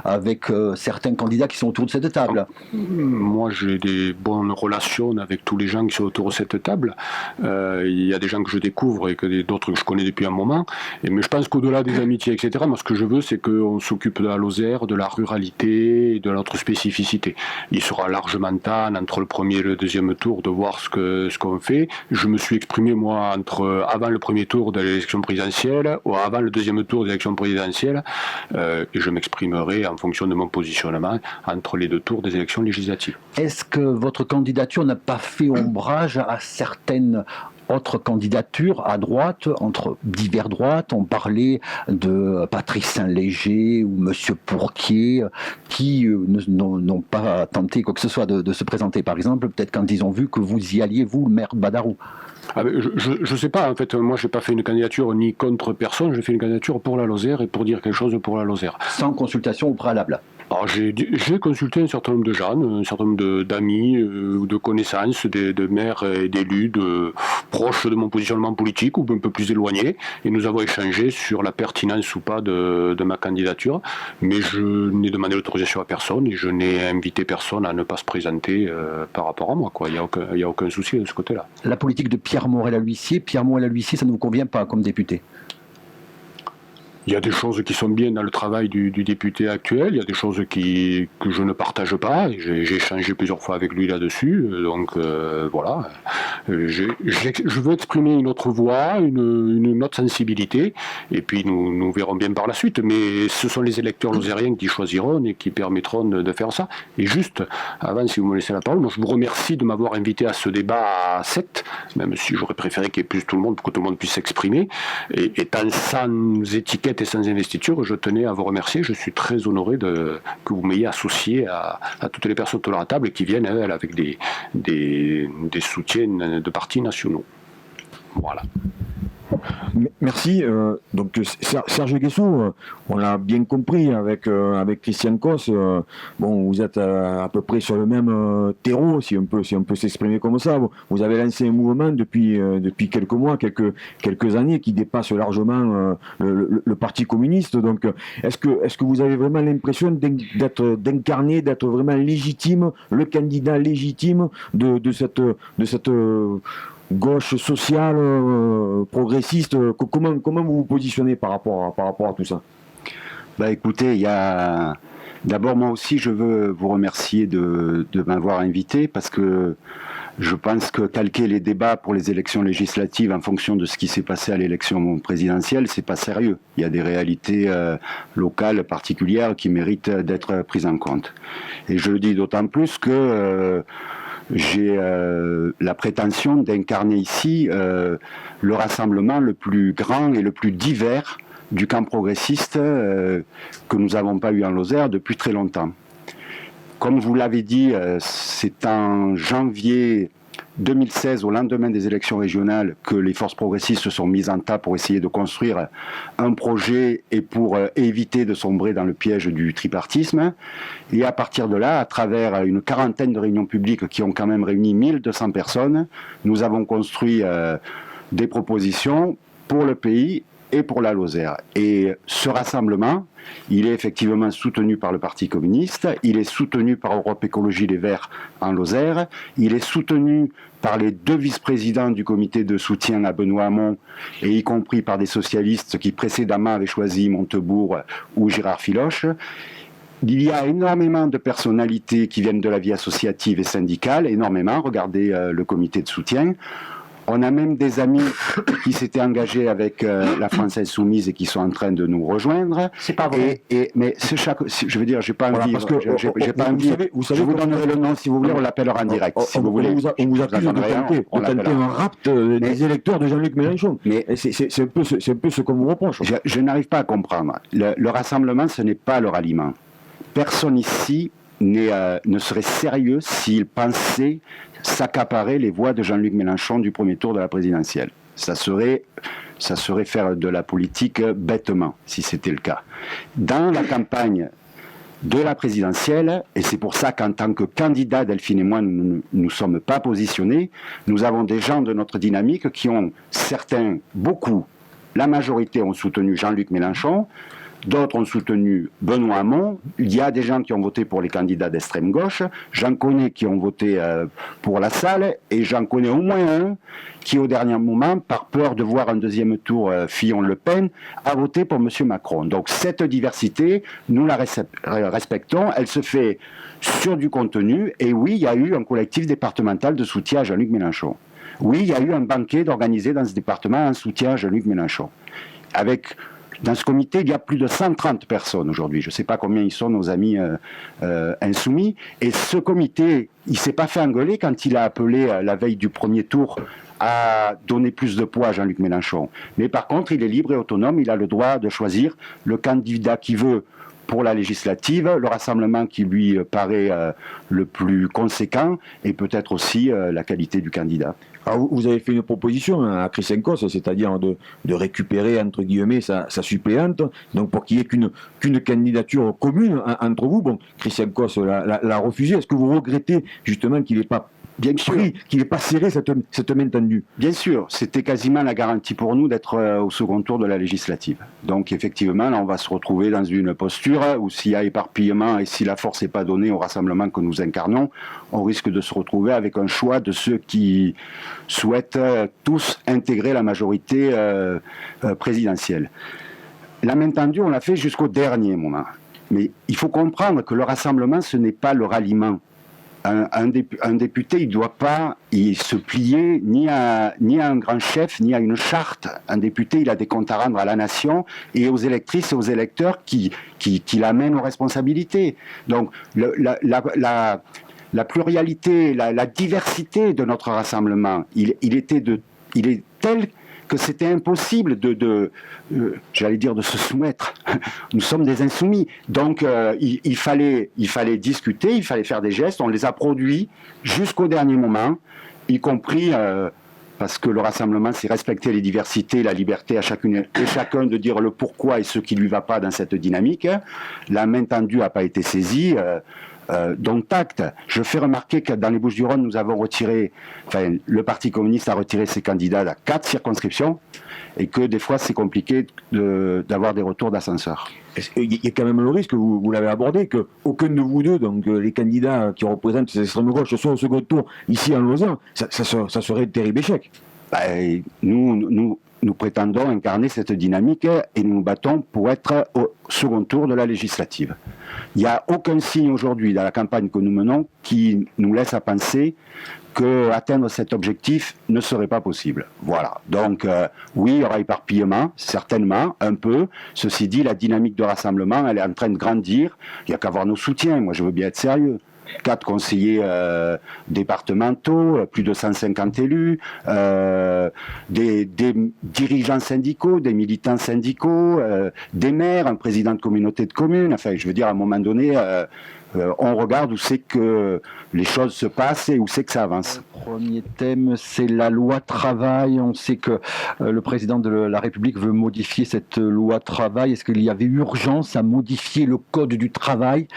avec certains candidats qui sont autour de cette table. Moi, j'ai des bonnes relations avec tous les gens qui sont autour de cette table. Il y a des gens que je découvre et d'autres que je connais depuis un moment. Mais je pense qu'au-delà des amitiés, etc., moi, ce que je veux, c'est qu'on s'occupe de la Lozère, de la ruralité et de notre spécificité. Il sera largement temps, entre le premier et le deuxième tour, de voir ce qu'on fait. Je me suis exprimé, moi, avant le premier tour de l'élection présidentielle ou avant le deuxième tour de l'élection présidentielle, et je m'exprimerai en fonction de mon positionnement entre les deux tours des élections législatives. Est-ce que votre candidature n'a pas fait ombrage à certaines autres candidatures à droite, entre divers droites? On parlait de Patrice Saint-Léger ou Monsieur Pourquier, qui n'ont pas tenté quoi que ce soit de se présenter, par exemple, peut-être quand ils ont vu que vous y alliez, vous, le maire Badarou. Je sais pas, en fait, moi j'ai pas fait une candidature ni contre personne, j'ai fait une candidature pour la Lozère et pour dire quelque chose pour la Lozère. Sans consultation au préalable? Alors j'ai consulté un certain nombre de gens, un certain nombre d'amis ou de connaissances, de maires et d'élus proches de mon positionnement politique ou un peu plus éloignés, et nous avons échangé sur la pertinence ou pas de ma candidature, mais je n'ai demandé l'autorisation à personne et je n'ai invité personne à ne pas se présenter par rapport à moi, quoi. Il n'y a aucun souci de ce côté-là. La politique de Pierre Morel-A-L'Huissier, ça ne vous convient pas comme député? Il y a des choses qui sont bien dans le travail du député actuel, il y a des choses que je ne partage pas, j'ai échangé plusieurs fois avec lui là-dessus, donc voilà. Je veux exprimer une autre voix, une autre sensibilité, et puis nous verrons bien par la suite, mais ce sont les électeurs lozériens qui choisiront et qui permettront de faire ça. Et juste, avant, si vous me laissez la parole, moi je vous remercie de m'avoir invité à ce débat à 7, même si j'aurais préféré qu'il y ait plus tout le monde, pour que tout le monde puisse s'exprimer, et étant sans étiquette et sans investiture, je tenais à vous remercier. Je suis très honoré que vous m'ayez associé à toutes les personnes autour de la table qui viennent, elles, avec des soutiens de partis nationaux. Voilà. Merci. Donc Serge Guessou, on l'a bien compris avec Christian Cos. Bon, vous êtes à peu près sur le même terreau, si on peut s'exprimer comme ça. Vous avez lancé un mouvement depuis quelques mois, quelques années, qui dépasse largement le Parti communiste. Donc, est-ce que vous avez vraiment l'impression d'incarner, d'être vraiment légitime, le candidat légitime de cette gauche sociale, progressiste? Comment vous vous positionnez par rapport à tout ça? Écoutez, d'abord, moi aussi, je veux vous remercier de m'avoir invité, parce que je pense que calquer les débats pour les élections législatives en fonction de ce qui s'est passé à l'élection présidentielle, c'est pas sérieux. Il y a des réalités locales particulières qui méritent d'être prises en compte. Et je le dis d'autant plus que j'ai la prétention d'incarner ici le rassemblement le plus grand et le plus divers du camp progressiste que nous n'avons pas eu en Lozère depuis très longtemps. Comme vous l'avez dit, c'est en janvier 2016, au lendemain des élections régionales, que les forces progressistes se sont mises en tas pour essayer de construire un projet et pour éviter de sombrer dans le piège du tripartisme. Et à partir de là, à travers une quarantaine de réunions publiques qui ont quand même réuni 1200 personnes, nous avons construit des propositions pour le pays et pour la Lozère. Et ce rassemblement, il est effectivement soutenu par le Parti communiste, il est soutenu par Europe Écologie Les Verts en Lozère, il est soutenu par les 2 vice-présidents du comité de soutien à Benoît Hamon, et y compris par des socialistes qui précédemment avaient choisi Montebourg ou Gérard Filoche. Il y a énormément de personnalités qui viennent de la vie associative et syndicale, énormément, regardez le comité de soutien. On a même des amis qui s'étaient engagés avec la France Insoumise et qui sont en train de nous rejoindre. C'est pas vrai. Mais je veux dire, j'ai pas envie. Parce que, j'ai pas envie. Vous savez, je vous donnerai le nom si vous voulez. On l'appellera en direct. Si vous voulez. On vous accuse de tenter un rapt des électeurs de Jean-Luc Mélenchon. Mais c'est un peu ce qu'on vous reproche. Je n'arrive pas à comprendre. Le rassemblement, ce n'est pas le ralliement. Personne ici ne serait sérieux s'il pensait s'accaparer les voix de Jean-Luc Mélenchon du premier tour de la présidentielle. Ça serait faire de la politique bêtement, si c'était le cas. Dans la campagne de la présidentielle, et c'est pour ça qu'en tant que candidat, Delphine et moi, nous ne sommes pas positionnés, nous avons des gens de notre dynamique qui ont, certains, beaucoup, la majorité ont soutenu Jean-Luc Mélenchon, d'autres ont soutenu Benoît Hamon. Il y a des gens qui ont voté pour les candidats d'extrême gauche. J'en connais qui ont voté pour la salle. Et j'en connais au moins un qui, au dernier moment, par peur de voir un deuxième tour Fillon-Le Pen, a voté pour M. Macron. Donc cette diversité, nous la respectons. Elle se fait sur du contenu. Et oui, il y a eu un collectif départemental de soutien à Jean-Luc Mélenchon. Oui, il y a eu un banquet organisé dans ce département en soutien à Jean-Luc Mélenchon. Dans ce comité, il y a plus de 130 personnes aujourd'hui. Je ne sais pas combien ils sont, nos amis insoumis. Et ce comité, il ne s'est pas fait engueuler quand il a appelé la veille du premier tour à donner plus de poids à Jean-Luc Mélenchon. Mais par contre, il est libre et autonome. Il a le droit de choisir le candidat qu'il veut pour la législative, le rassemblement qui lui paraît le plus conséquent, et peut-être aussi la qualité du candidat. Alors vous avez fait une proposition à Christian Cosse, c'est-à-dire de récupérer, entre guillemets, sa suppléante, donc pour qu'il n'y ait qu'une candidature commune entre vous. Bon, Christian Cosse l'a refusé. Est-ce que vous regrettez justement qu'il n'ait pas qu'il n'ait pas serré cette main tendue? Bien sûr, c'était quasiment la garantie pour nous d'être au second tour de la législative. Donc effectivement, là on va se retrouver dans une posture où s'il y a éparpillement et si la force n'est pas donnée au rassemblement que nous incarnons, on risque de se retrouver avec un choix de ceux qui souhaitent tous intégrer la majorité présidentielle. La main tendue, on l'a fait jusqu'au dernier moment. Mais il faut comprendre que le rassemblement, ce n'est pas le ralliement. Un député, il ne doit pas se plier ni à un grand chef, ni à une charte. Un député, il a des comptes à rendre à la nation et aux électrices et aux électeurs qui l'amènent aux responsabilités. Donc, la pluralité, la diversité de notre rassemblement, il est tel que c'était impossible j'allais dire, de se soumettre. Nous sommes des insoumis. Donc, il fallait discuter, il fallait faire des gestes. On les a produits jusqu'au dernier moment, y compris parce que le rassemblement, c'est respecter les diversités, la liberté à chacune et chacun de dire le pourquoi et ce qui ne lui va pas dans cette dynamique. La main tendue n'a pas été saisie. Donc tact. Je fais remarquer que dans les Bouches-du-Rhône, nous avons retiré, le Parti communiste a retiré ses candidats à 4 circonscriptions et que des fois c'est compliqué d'avoir des retours d'ascenseur. Il y a quand même le risque, vous l'avez abordé, qu'aucun de vous deux, donc les candidats qui représentent ces extrêmes gauches, soient au second tour ici en Lausanne. Ça serait un terrible échec. Nous prétendons incarner cette dynamique et nous nous battons pour être au second tour de la législative. Il n'y a aucun signe aujourd'hui dans la campagne que nous menons qui nous laisse à penser qu'atteindre cet objectif ne serait pas possible. Voilà. Donc, oui, il y aura éparpillement, certainement, un peu. Ceci dit, la dynamique de rassemblement, elle est en train de grandir. Il n'y a qu'à voir nos soutiens. Moi, je veux bien être sérieux. 4 conseillers départementaux, plus de 150 élus, des dirigeants syndicaux, des militants syndicaux, des maires, un président de communauté de communes. Enfin, je veux dire, à un moment donné, on regarde où c'est que les choses se passent et où c'est que ça avance. Le premier thème, c'est la loi travail. On sait que le président de la République veut modifier cette loi travail. Est-ce qu'il y avait urgence à modifier le code du travail?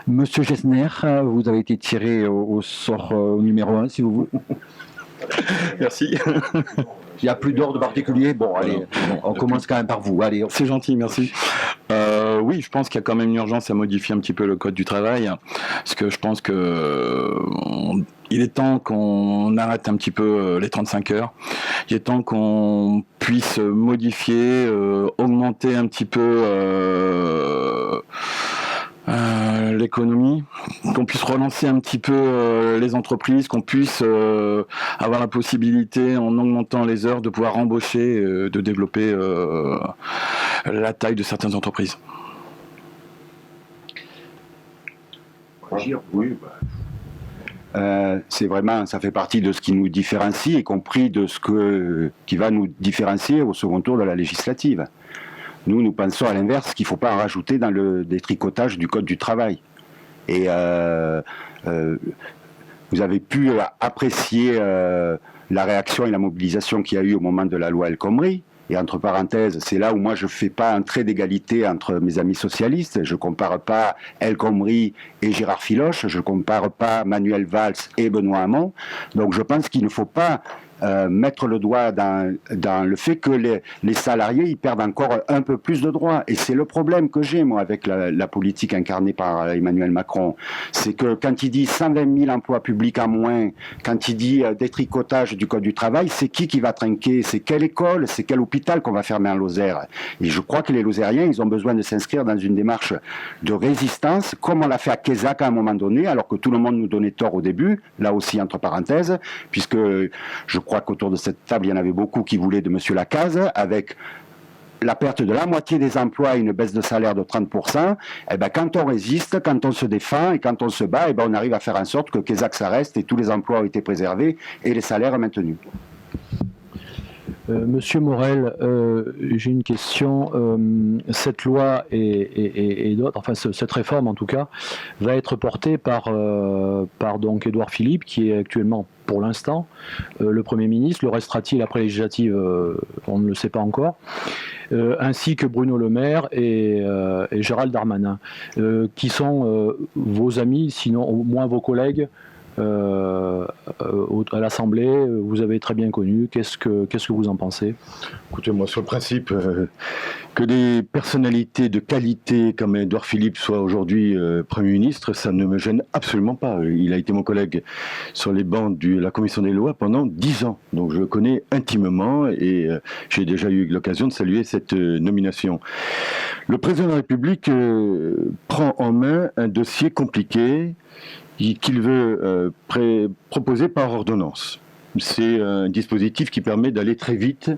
Monsieur Gessner, vous avez été tiré au sort au numéro 1, si vous voulez. Merci. Il n'y a plus d'ordre particulier. Bon, allez, on commence quand même par vous. Allez, C'est gentil, merci. Oui, je pense qu'il y a quand même une urgence à modifier un petit peu le code du travail, parce que je pense que il est temps qu'on arrête un petit peu les 35 heures. Il est temps qu'on puisse modifier, augmenter un petit peu l'économie, qu'on puisse relancer un petit peu les entreprises, qu'on puisse avoir la possibilité, en augmentant les heures, de pouvoir embaucher, de développer la taille de certaines entreprises. Oui, c'est vraiment, ça fait partie de ce qui nous différencie, y compris de ce qui va nous différencier au second tour de la législative. Nous pensons à l'inverse qu'il ne faut pas en rajouter dans le détricotage du Code du travail. Et vous avez pu apprécier la réaction et la mobilisation qu'il y a eu au moment de la loi El Khomri. Et entre parenthèses, c'est là où moi je ne fais pas un trait d'égalité entre mes amis socialistes. Je ne compare pas El Khomri et Gérard Filoche. Je ne compare pas Manuel Valls et Benoît Hamon. Donc je pense qu'il ne faut pas mettre le doigt dans le fait que les salariés ils perdent encore un peu plus de droits. Et c'est le problème que j'ai, moi, avec la politique incarnée par Emmanuel Macron. C'est que quand il dit 120 000 emplois publics en moins, quand il dit détricotage du Code du travail, c'est qui va trinquer? C'est quelle école? C'est quel hôpital qu'on va fermer en Lozère? Et je crois que les Lozériens, ils ont besoin de s'inscrire dans une démarche de résistance, comme on l'a fait à Quézac à un moment donné, alors que tout le monde nous donnait tort au début, là aussi entre parenthèses, puisque je crois qu'autour de cette table, il y en avait beaucoup qui voulaient de M. Lacaze, avec la perte de la moitié des emplois et une baisse de salaire de 30%, eh ben, quand on résiste, quand on se défend et quand on se bat, eh ben, on arrive à faire en sorte que Quézac ça reste et tous les emplois ont été préservés et les salaires maintenus. Monsieur Morel, j'ai une question. Cette loi et d'autres, enfin cette réforme en tout cas, va être portée par donc Édouard Philippe, qui est actuellement, pour l'instant, le Premier ministre. Le restera-t-il après les législatives? On ne le sait pas encore. Ainsi que Bruno Le Maire et Gérald Darmanin, qui sont vos amis, sinon au moins vos collègues à l'Assemblée. Vous avez très bien connu. Qu'est-ce que vous en pensez? Écoutez, moi, sur le principe, que des personnalités de qualité comme Édouard Philippe soient aujourd'hui Premier ministre, ça ne me gêne absolument pas. Il a été mon collègue sur les bancs de la Commission des lois pendant 10 ans. Donc je le connais intimement et j'ai déjà eu l'occasion de saluer cette nomination. Le président de la République prend en main un dossier compliqué qu'il veut proposer par ordonnance. C'est un dispositif qui permet d'aller très vite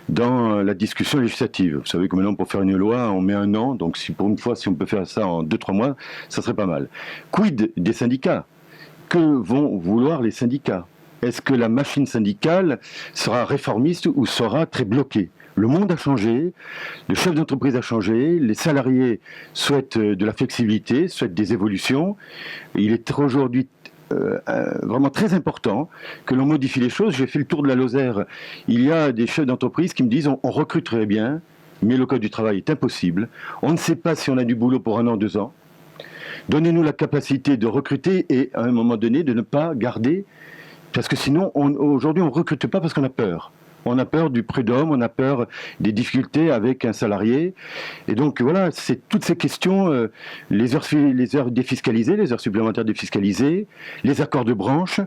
dans la discussion législative. Vous savez que maintenant, pour faire une loi, on met 1 an, donc si pour une fois, si on peut faire ça en 2-3 mois, ça serait pas mal. Quid des syndicats? Que vont vouloir les syndicats? Est-ce que la machine syndicale sera réformiste ou sera très bloquée? Le monde a changé, le chef d'entreprise a changé, les salariés souhaitent de la flexibilité, souhaitent des évolutions. Il est aujourd'hui vraiment très important que l'on modifie les choses. J'ai fait le tour de la Lozère. Il y a des chefs d'entreprise qui me disent on recrute très bien, mais le code du travail est impossible. On ne sait pas si on a du boulot pour 1 an, 2 ans. Donnez-nous la capacité de recruter et à un moment donné de ne pas garder, parce que sinon aujourd'hui on ne recrute pas parce qu'on a peur. On a peur du prud'homme, on a peur des difficultés avec un salarié. Et donc voilà, c'est toutes ces questions, les heures défiscalisées, les heures supplémentaires défiscalisées, les accords de branche.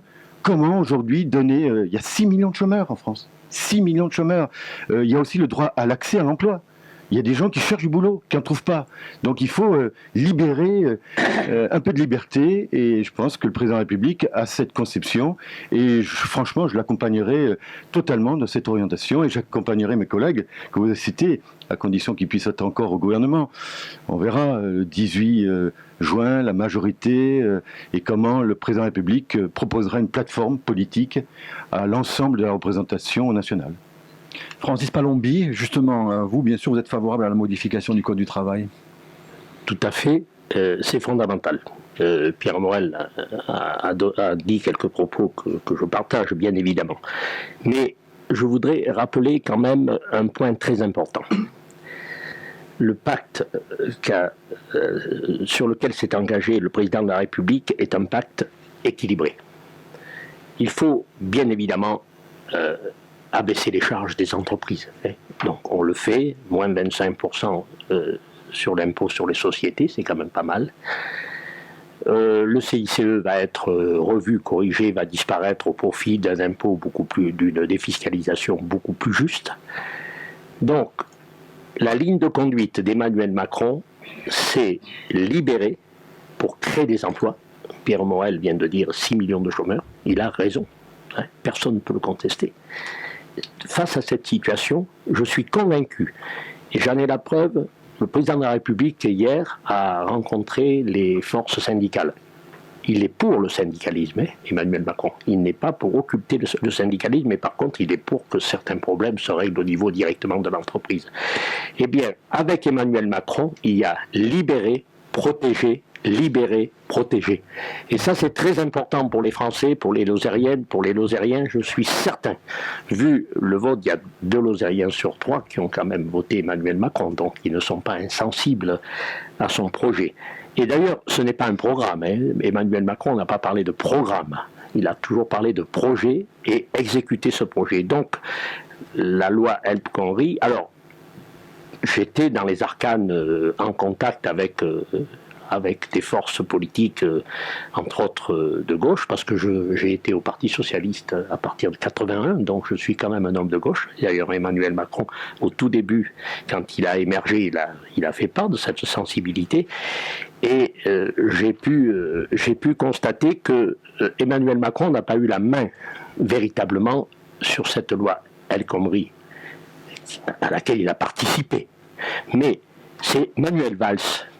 Comment aujourd'hui donner... il y a 6 millions de chômeurs en France. 6 millions de chômeurs. Il y a aussi le droit à l'accès à l'emploi. Il y a des gens qui cherchent du boulot, qui n'en trouvent pas. Donc il faut libérer un peu de liberté, et je pense que le président de la République a cette conception, et franchement, je l'accompagnerai totalement dans cette orientation, et j'accompagnerai mes collègues que vous avez cités, à condition qu'ils puissent être encore au gouvernement. On verra le 18 juin la majorité et comment le président de la République proposera une plateforme politique à l'ensemble de la représentation nationale. Francis Palombi, justement, vous, bien sûr, vous êtes favorable à la modification du Code du travail? Tout à fait, c'est fondamental. Pierre Morel a dit quelques propos que je partage, bien évidemment. Mais je voudrais rappeler quand même un point très important. Le pacte sur lequel s'est engagé le président de la République est un pacte équilibré. Il faut bien évidemment abaisser les charges des entreprises. Donc on le fait, moins 25% sur l'impôt sur les sociétés, c'est quand même pas mal. Le CICE va être revu, corrigé, va disparaître au profit d'un impôt d'une défiscalisation beaucoup plus juste. Donc, la ligne de conduite d'Emmanuel Macron, c'est libérer pour créer des emplois. Pierre Morel vient de dire 6 millions de chômeurs, il a raison, personne ne peut le contester. Face à cette situation, je suis convaincu, et j'en ai la preuve, le président de la République, hier, a rencontré les forces syndicales. Il est pour le syndicalisme, Emmanuel Macron. Il n'est pas pour occulter le syndicalisme, mais par contre, il est pour que certains problèmes se règlent au niveau directement de l'entreprise. Eh bien, avec Emmanuel Macron, il y a libérer, protéger, libérer, protéger. Et ça, c'est très important pour les Français, pour les Lozériennes, pour les Lozériens, je suis certain. Vu le vote, il y a 2 Lozériens sur 3 qui ont quand même voté Emmanuel Macron, donc ils ne sont pas insensibles à son projet. Et d'ailleurs, ce n'est pas un programme. Emmanuel Macron n'a pas parlé de programme. Il a toujours parlé de projet et exécuter ce projet. Donc, la loi El Khomri, alors, j'étais dans les arcanes en contact avec des forces politiques, entre autres de gauche, parce que j'ai été au Parti Socialiste à partir de 81, donc je suis quand même un homme de gauche. D'ailleurs, Emmanuel Macron, au tout début, quand il a émergé, il a fait part de cette sensibilité. Et j'ai pu constater que Emmanuel Macron n'a pas eu la main véritablement sur cette loi El Khomri, à laquelle il a participé. Mais c'est Manuel Valls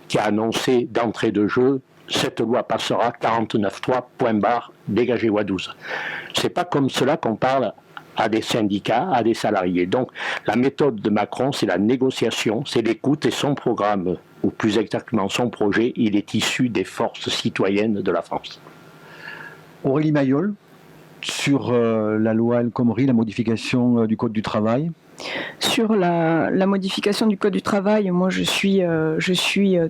qui a annoncé d'entrée de jeu, cette loi passera 49.3, point barre, dégagez Ouadouze. C'est pas comme cela qu'on parle à des syndicats, à des salariés. Donc la méthode de Macron, c'est la négociation, c'est l'écoute, et son programme, ou plus exactement son projet, il est issu des forces citoyennes de la France. Aurélie Mayol, sur la loi El Khomri, la modification du Code du travail. Sur la modification du Code du travail, moi je suis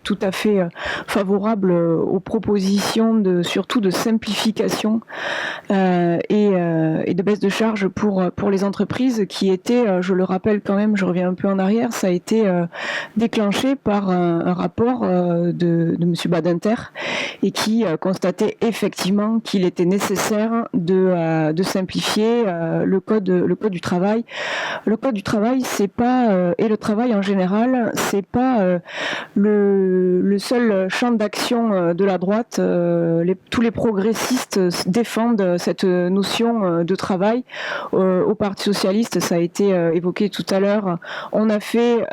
tout à fait favorable aux propositions surtout de simplification et de baisse de charges pour les entreprises qui étaient, je le rappelle quand même, je reviens un peu en arrière, ça a été déclenché par un rapport de M. Badinter et qui constatait effectivement qu'il était nécessaire de simplifier le code du travail. Le code du travail, c'est pas et le travail en général, c'est pas le seul champ d'action de la droite. Tous les progressistes défendent cette notion de travail. Au Parti socialiste, ça a été évoqué tout à l'heure. On a fait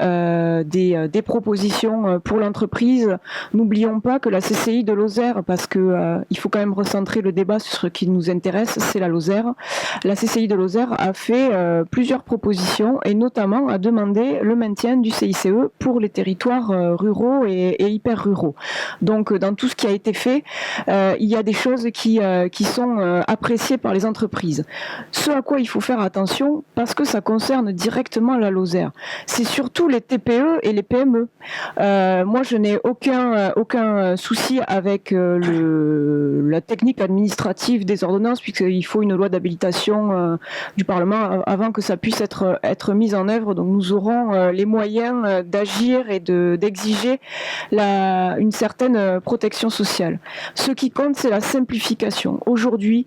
des propositions pour l'entreprise. N'oublions pas que la CCI de Lozère, parce que il faut quand même recentrer le débat sur ce qui nous intéresse, c'est la Lozère. La CCI de Lozère a fait plusieurs propositions et notamment a demandé le maintien du CICE pour les territoires ruraux et hyper ruraux. Donc dans tout ce qui a été fait, il y a des choses qui sont appréciées par les entreprises. Ce à quoi il faut faire attention, parce que ça concerne directement la Lozère, c'est surtout les TPE et les PME. Moi je n'ai aucun souci avec la technique administrative des ordonnances, puisqu'il faut une loi d'habilitation du Parlement avant que ça puisse être mise en œuvre. Donc nous aurons les moyens d'agir et d'exiger une certaine protection sociale. Ce qui compte, c'est la simplification. Aujourd'hui,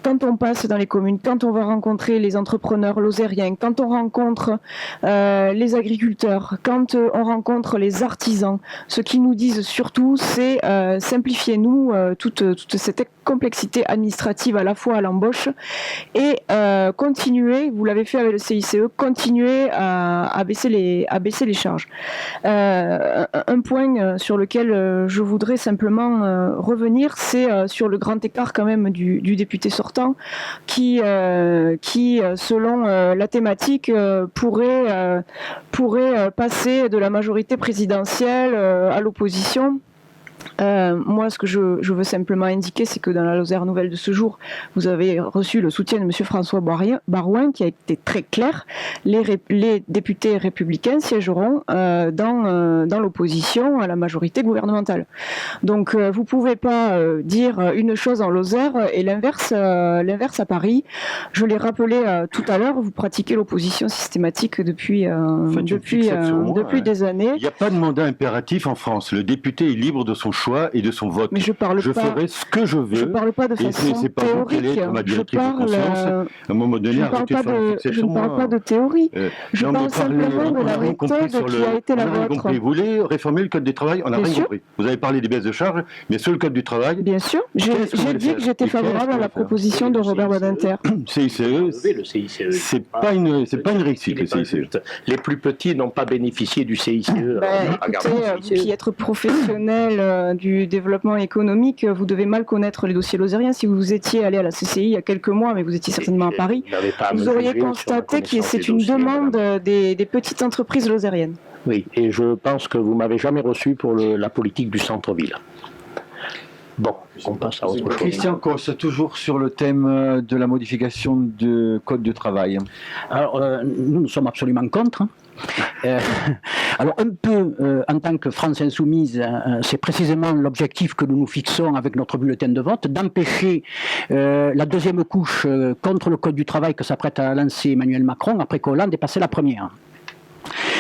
quand on passe dans les communes, quand on va rencontrer les entrepreneurs lozériens, quand on rencontre les agriculteurs, quand on rencontre les artisans, ce qu'ils nous disent surtout, c'est simplifiez-nous toute cette complexité administrative à la fois à l'embauche et continuez, vous l'avez fait avec le CICE, continuez à baisser les charges. Un point sur lequel je voudrais simplement revenir, c'est sur le grand écart quand même du député sortant qui selon la thématique pourrait passer de la majorité présidentielle à l'opposition. Moi, ce que je veux simplement indiquer, c'est que dans la Lozère Nouvelle de ce jour, vous avez reçu le soutien de M. François Barouin, qui a été très clair. Les députés républicains siégeront dans l'opposition à la majorité gouvernementale. Donc, vous ne pouvez pas dire une chose en Lozère et l'inverse à Paris. Je l'ai rappelé tout à l'heure, vous pratiquez l'opposition systématique depuis des années. Il n'y a pas de mandat impératif en France. Le député est libre de son choix et de son vote. Mais je ferai ce que je veux. Je ne parle pas de façon c'est pas vous qui allez être ma directrice de conscience. À un moment donné, arrêtez de faire un succès sur moi. Je ne parle pas de théorie. Je parle simplement de la méthode qui a été la vôtre. Vous voulez réformer le code du travail? On n'a rien compris. Vous avez parlé des baisses de charges, mais sur le code du travail... Bien sûr. J'ai dit que j'étais favorable à la proposition de Robert Badinter. CICE, c'est pas une réussite, le CICE. Les plus petits n'ont pas bénéficié du CICE. Écoutez, vous qui êtes professionnel du développement économique, vous devez mal connaître les dossiers lozériens. Si vous étiez allé à la CCI il y a quelques mois, mais vous étiez certainement à Paris, vous auriez constaté que c'est une demande des petites entreprises lozériennes. Oui, et je pense que vous m'avez jamais reçu pour la politique du centre-ville. Bon, on passe à autre chose. Christian Cosse, toujours sur le thème de la modification du Code du travail. Alors, nous sommes absolument contre. Alors un peu en tant que France Insoumise, c'est précisément l'objectif que nous nous fixons avec notre bulletin de vote, d'empêcher la deuxième couche contre le Code du travail que s'apprête à lancer Emmanuel Macron après qu'Hollande ait passé la première.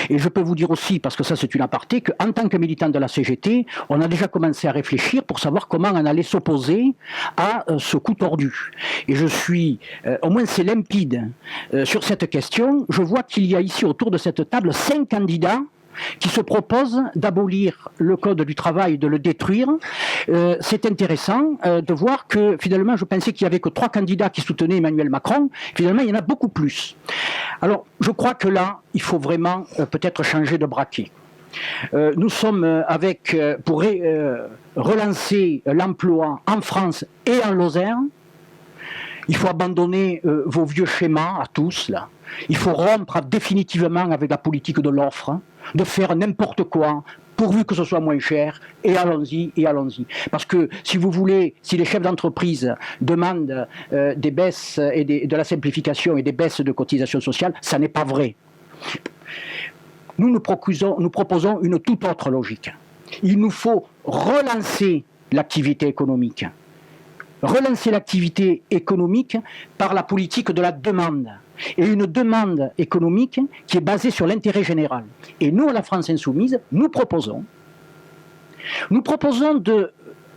Et je peux vous dire aussi, parce que ça c'est une aparté, qu'en tant que militant de la CGT, on a déjà commencé à réfléchir pour savoir comment on allait s'opposer à ce coup tordu. Et je suis, au moins c'est limpide, sur cette question. Je vois qu'il y a ici autour de cette table 5 candidats qui se proposent d'abolir le Code du travail, de le détruire. C'est intéressant de voir que finalement, je pensais qu'il n'y avait que 3 candidats qui soutenaient Emmanuel Macron. Finalement, il y en a beaucoup plus. Alors, je crois que là, il faut vraiment peut-être changer de braquet. Nous sommes pour relancer l'emploi en France et en Lozère. Il faut abandonner vos vieux schémas à tous, là. Il faut rompre définitivement avec la politique de l'offre, de faire n'importe quoi, pourvu que ce soit moins cher, et allons-y, et allons-y. Parce que, si vous voulez, si les chefs d'entreprise demandent des baisses et de la simplification et des baisses de cotisations sociales, ça n'est pas vrai. Nous proposons une toute autre logique. Il nous faut relancer l'activité économique. Relancer l'activité économique par la politique de la demande. Et une demande économique qui est basée sur l'intérêt général. Et nous, à la France Insoumise, nous proposons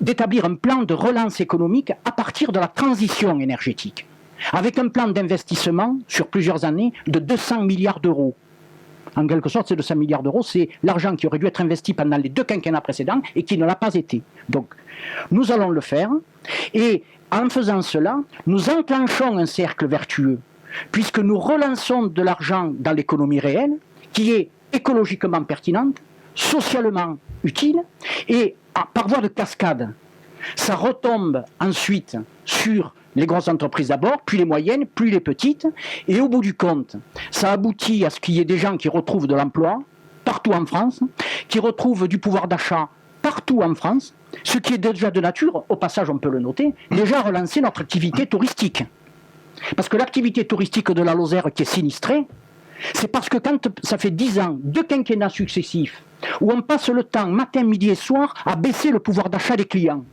d'établir un plan de relance économique à partir de la transition énergétique, avec un plan d'investissement sur plusieurs années de 200 milliards d'euros. En quelque sorte, ces 200 milliards d'euros, c'est l'argent qui aurait dû être investi pendant les 2 quinquennats précédents et qui ne l'a pas été. Donc, nous allons le faire. Et en faisant cela, nous enclenchons un cercle vertueux, puisque nous relançons de l'argent dans l'économie réelle, qui est écologiquement pertinente, socialement utile, et par voie de cascade, ça retombe ensuite sur les grosses entreprises d'abord, puis les moyennes, puis les petites, et au bout du compte, ça aboutit à ce qu'il y ait des gens qui retrouvent de l'emploi partout en France, qui retrouvent du pouvoir d'achat partout en France, ce qui est déjà de nature, au passage on peut le noter, déjà relancer notre activité touristique. Parce que l'activité touristique de la Lozère qui est sinistrée, c'est parce que quand ça fait 10 ans, 2 quinquennats successifs, où on passe le temps, matin, midi et soir, à baisser le pouvoir d'achat des clients.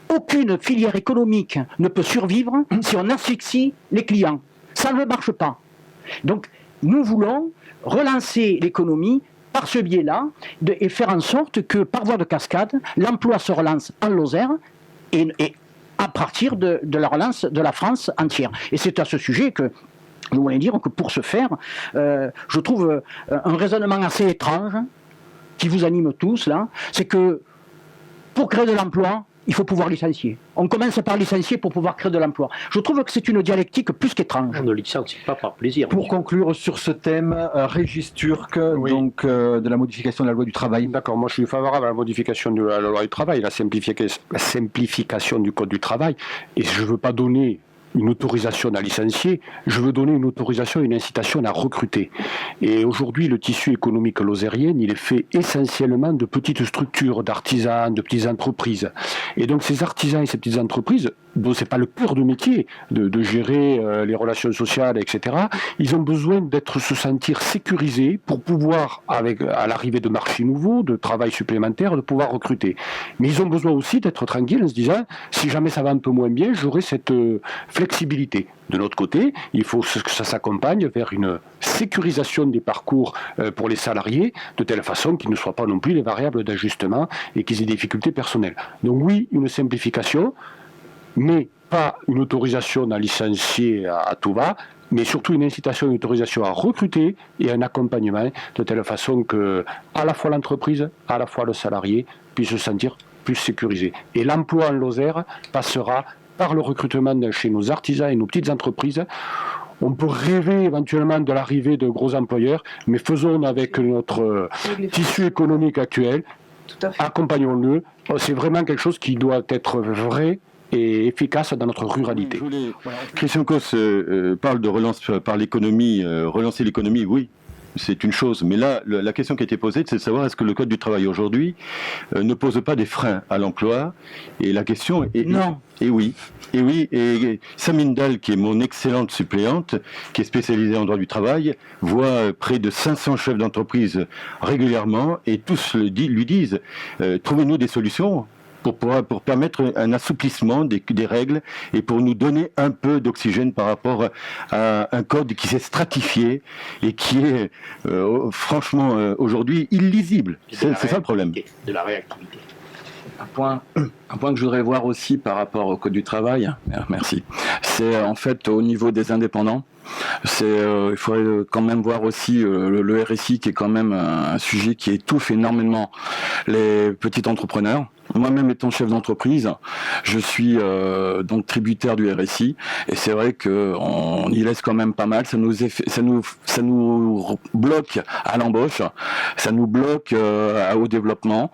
Aucune filière économique ne peut survivre si on asphyxie les clients. Ça ne marche pas. Donc, nous voulons relancer l'économie par ce biais-là et faire en sorte que, par voie de cascade, l'emploi se relance en Lozère et à partir de la relance de la France entière. Et c'est à ce sujet que je voulais dire que pour ce faire, je trouve un raisonnement assez étrange qui vous anime tous, là, c'est que pour créer de l'emploi, il faut pouvoir licencier. On commence par licencier pour pouvoir créer de l'emploi. Je trouve que c'est une dialectique plus qu'étrange. On ne licencie pas par plaisir. Pour conclure sur ce thème, Régis Turc, oui. Donc de la modification de la loi du travail. D'accord, moi je suis favorable à la modification de la loi du travail, la simplification du code du travail, et je ne veux pas donner une autorisation à licencier, je veux donner une autorisation, une incitation à recruter. Et aujourd'hui, le tissu économique lozérien, il est fait essentiellement de petites structures, d'artisans, de petites entreprises. Et donc ces artisans et ces petites entreprises, dont c'est pas le cœur de métier de gérer les relations sociales, etc., ils ont besoin se sentir sécurisés pour pouvoir, à l'arrivée de marchés nouveaux, de travail supplémentaire, de pouvoir recruter. Mais ils ont besoin aussi d'être tranquilles en se disant, si jamais ça va un peu moins bien, j'aurai cette flexibilité. De l'autre côté, il faut que ça s'accompagne vers une sécurisation des parcours pour les salariés, de telle façon qu'ils ne soient pas non plus les variables d'ajustement et qu'ils aient des difficultés personnelles. Donc oui, une simplification, mais pas une autorisation à licencier à tout va, mais surtout une incitation, une autorisation à recruter et un accompagnement de telle façon que à la fois l'entreprise, à la fois le salarié puisse se sentir plus sécurisé. Et l'emploi en Lozère passera par le recrutement chez nos artisans et nos petites entreprises. On peut rêver éventuellement de l'arrivée de gros employeurs, mais faisons avec notre tissu économique actuel, accompagnons-le. C'est vraiment quelque chose qui doit être vrai et efficace dans notre ruralité. Christian Cosse parle de relance par l'économie, relancer l'économie, oui. C'est une chose, mais là, la question qui a été posée, c'est de savoir est-ce que le Code du travail aujourd'hui ne pose pas des freins à l'emploi. Et la question est non. Et oui. Et Samine Dahl, qui est mon excellente suppléante, qui est spécialisée en droit du travail, voit près de 500 chefs d'entreprise régulièrement, et tous lui disent trouvez-nous des solutions pour permettre un assouplissement des règles et pour nous donner un peu d'oxygène par rapport à un code qui s'est stratifié et qui est franchement aujourd'hui illisible. C'est ça le problème. De la réactivité. Un point que je voudrais voir aussi par rapport au Code du travail, merci, c'est en fait au niveau des indépendants. Il faudrait quand même voir aussi le RSI qui est quand même un sujet qui étouffe énormément les petits entrepreneurs. Moi-même étant chef d'entreprise, je suis donc tributaire du RSI et c'est vrai qu'on y laisse quand même pas mal. Ça nous bloque à l'embauche, ça nous bloque au développement.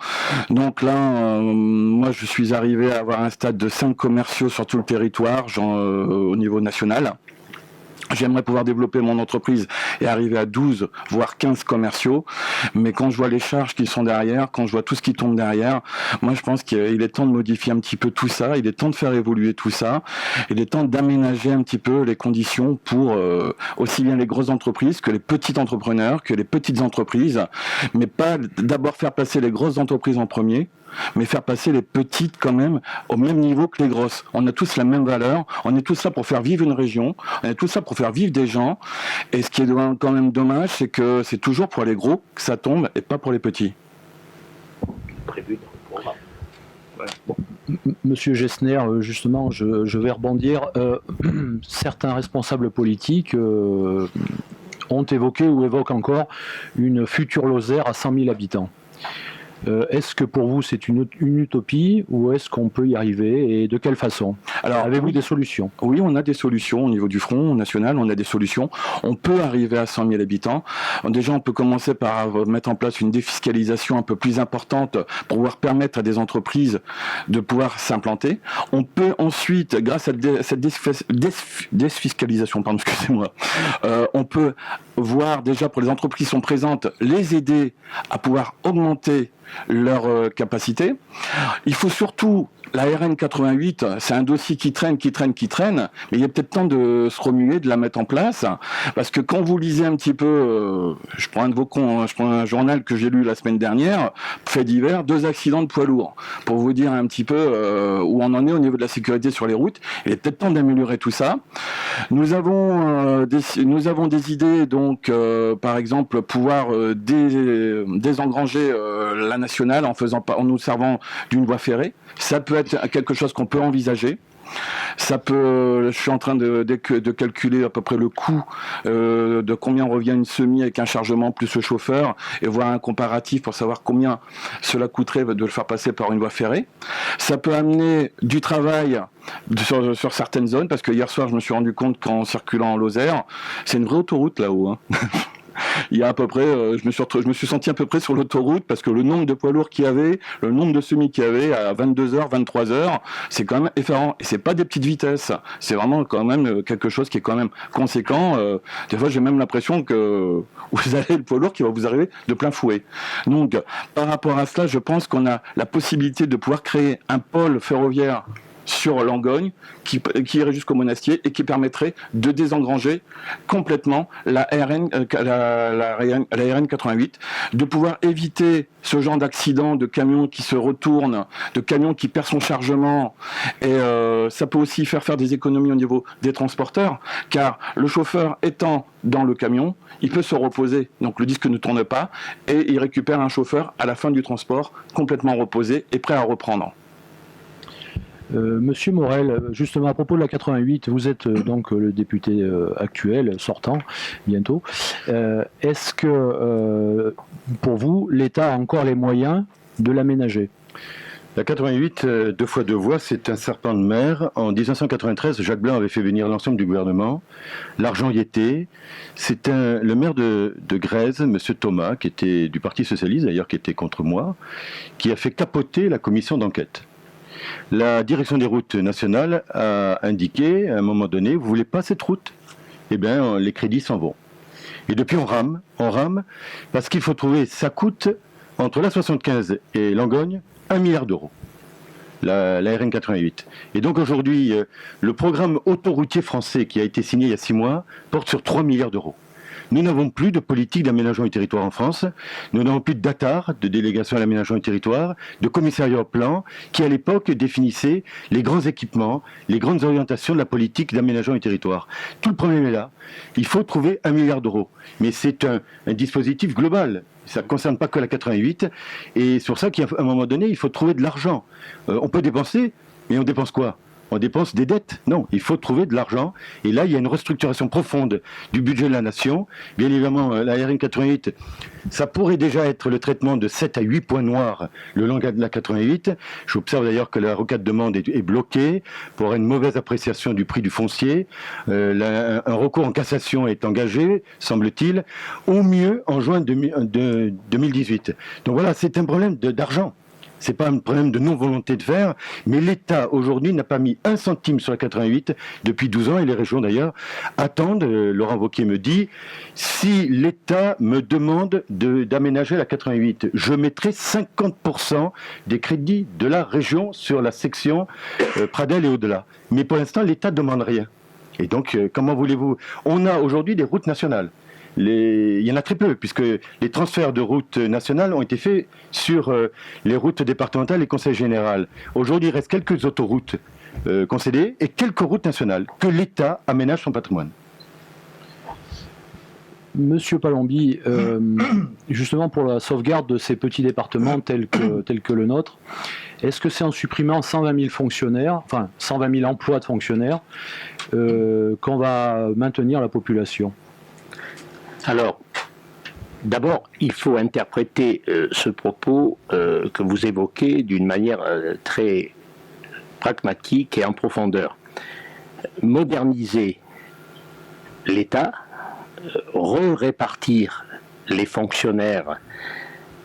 Donc là, moi je suis arrivé à avoir un stade de 5 commerciaux sur tout le territoire, au niveau national. J'aimerais pouvoir développer mon entreprise et arriver à 12, voire 15 commerciaux. Mais quand je vois les charges qui sont derrière, quand je vois tout ce qui tombe derrière, moi je pense qu'il est temps de modifier un petit peu tout ça. Il est temps de faire évoluer tout ça. Il est temps d'aménager un petit peu les conditions pour aussi bien les grosses entreprises que les petits entrepreneurs, que les petites entreprises. Mais pas d'abord faire passer les grosses entreprises en premier, mais faire passer les petites quand même au même niveau que les grosses. On a tous la même valeur, on est tous là pour faire vivre une région, on est tous là pour faire vivre des gens, et ce qui est quand même dommage, c'est que c'est toujours pour les gros que ça tombe, et pas pour les petits. Prévu dans le programme. Voilà. Bon. Monsieur Gessner, justement, je vais rebondir. Certains responsables politiques ont évoqué ou évoquent encore une future Lozère à 100 000 habitants. Est-ce que pour vous c'est une utopie ou est-ce qu'on peut y arriver et de quelle façon? Alors, avez-vous des solutions? Oui, on a des solutions au niveau du Front National, on a des solutions. On peut arriver à 100 000 habitants. Déjà, on peut commencer par mettre en place une défiscalisation un peu plus importante pour pouvoir permettre à des entreprises de pouvoir s'implanter. On peut ensuite, grâce à cette défiscalisation, on peut voir déjà pour les entreprises qui sont présentes, les aider à pouvoir augmenter leur capacité. Il faut surtout, la RN 88, c'est un dossier qui traîne, mais il est peut-être temps de se remuer, de la mettre en place, parce que quand vous lisez un petit peu, je prends un journal que j'ai lu la semaine dernière, fait divers, 2 accidents de poids lourds, pour vous dire un petit peu où on en est au niveau de la sécurité sur les routes. Il est peut-être temps d'améliorer tout ça. Nous avons des idées, donc par exemple pouvoir désengranger la nationale en nous servant d'une voie ferrée. Ça peut être quelque chose qu'on peut envisager. Je suis en train de calculer à peu près le coût de combien revient une semi avec un chargement plus le chauffeur et voir un comparatif pour savoir combien cela coûterait de le faire passer par une voie ferrée. Ça peut amener du travail sur certaines zones, parce que hier soir je me suis rendu compte qu'en circulant en Lozère, c'est une vraie autoroute là-haut. il y a à peu près, je me suis senti à peu près sur l'autoroute parce que le nombre de poids lourds qu'il y avait, le nombre de semis qu'il y avait à 22h, 23h, c'est quand même effarant. Et c'est pas des petites vitesses, c'est vraiment quand même quelque chose qui est quand même conséquent. Des fois, j'ai même l'impression que vous avez le poids lourd qui va vous arriver de plein fouet. Donc, par rapport à cela, je pense qu'on a la possibilité de pouvoir créer un pôle ferroviaire sur Langogne, qui irait jusqu'au Monastier et qui permettrait de désengranger complètement la RN 88, de pouvoir éviter ce genre d'accident de camions qui se retournent, de camions qui perdent son chargement, et ça peut aussi faire des économies au niveau des transporteurs, car le chauffeur étant dans le camion, il peut se reposer, donc le disque ne tourne pas, et il récupère un chauffeur à la fin du transport complètement reposé et prêt à reprendre. Monsieur Morel, justement à propos de la 88, vous êtes donc le député actuel, sortant bientôt. Est-ce que pour vous, l'État a encore les moyens de l'aménager ? La 88, 2 fois 2 voies, c'est un serpent de mer. En 1993, Jacques Blanc avait fait venir l'ensemble du gouvernement. L'argent y était. C'est le maire de Grèze, monsieur Thomas, qui était du Parti Socialiste, d'ailleurs, qui était contre moi, qui a fait capoter la commission d'enquête. La direction des routes nationales a indiqué, à un moment donné, vous voulez pas cette route ? Eh bien, les crédits s'en vont. Et depuis, on rame, parce qu'il faut trouver, ça coûte, entre la 75 et Langogne, 1 milliard d'euros, la RN 88. Et donc aujourd'hui, le programme autoroutier français qui a été signé il y a 6 mois porte sur 3 milliards d'euros. Nous n'avons plus de politique d'aménagement du territoire en France. Nous n'avons plus de DATAR, de délégation à l'aménagement du territoire, de commissariat au plan, qui à l'époque définissait les grands équipements, les grandes orientations de la politique d'aménagement du territoire. Tout le problème est là. Il faut trouver 1 milliard d'euros. Mais c'est un dispositif global. Ça ne concerne pas que la 88. Et c'est pour ça qu'à un moment donné, il faut trouver de l'argent. On peut dépenser, mais on dépense quoi ? On dépense des dettes. Non, il faut trouver de l'argent. Et là, il y a une restructuration profonde du budget de la nation. Bien évidemment, la RN 88, ça pourrait déjà être le traitement de 7 à 8 points noirs le long de la 88. J'observe d'ailleurs que la requête de demande est bloquée pour une mauvaise appréciation du prix du foncier. Un recours en cassation est engagé, semble-t-il, au mieux en juin 2018. Donc voilà, c'est un problème d'argent. C'est pas un problème de non-volonté de faire, mais l'État aujourd'hui n'a pas mis 1 centime sur la 88 depuis 12 ans, et les régions d'ailleurs attendent. Laurent Wauquiez me dit, si l'État me demande d'aménager la 88, je mettrai 50% des crédits de la région sur la section Pradelles et au-delà. Mais pour l'instant, l'État ne demande rien. Et donc, comment voulez-vous ? On a aujourd'hui des routes nationales. Il y en a très peu, puisque les transferts de routes nationales ont été faits sur les routes départementales et conseil général. Aujourd'hui, il reste quelques autoroutes concédées et quelques routes nationales que l'État aménage son patrimoine. Monsieur Palombi, justement pour la sauvegarde de ces petits départements tels que le nôtre, est-ce que c'est en supprimant 120 000 fonctionnaires, enfin 120 000 emplois de fonctionnaires, qu'on va maintenir la population ? Alors, d'abord, il faut interpréter ce propos que vous évoquez d'une manière très pragmatique et en profondeur. Moderniser l'État, répartir les fonctionnaires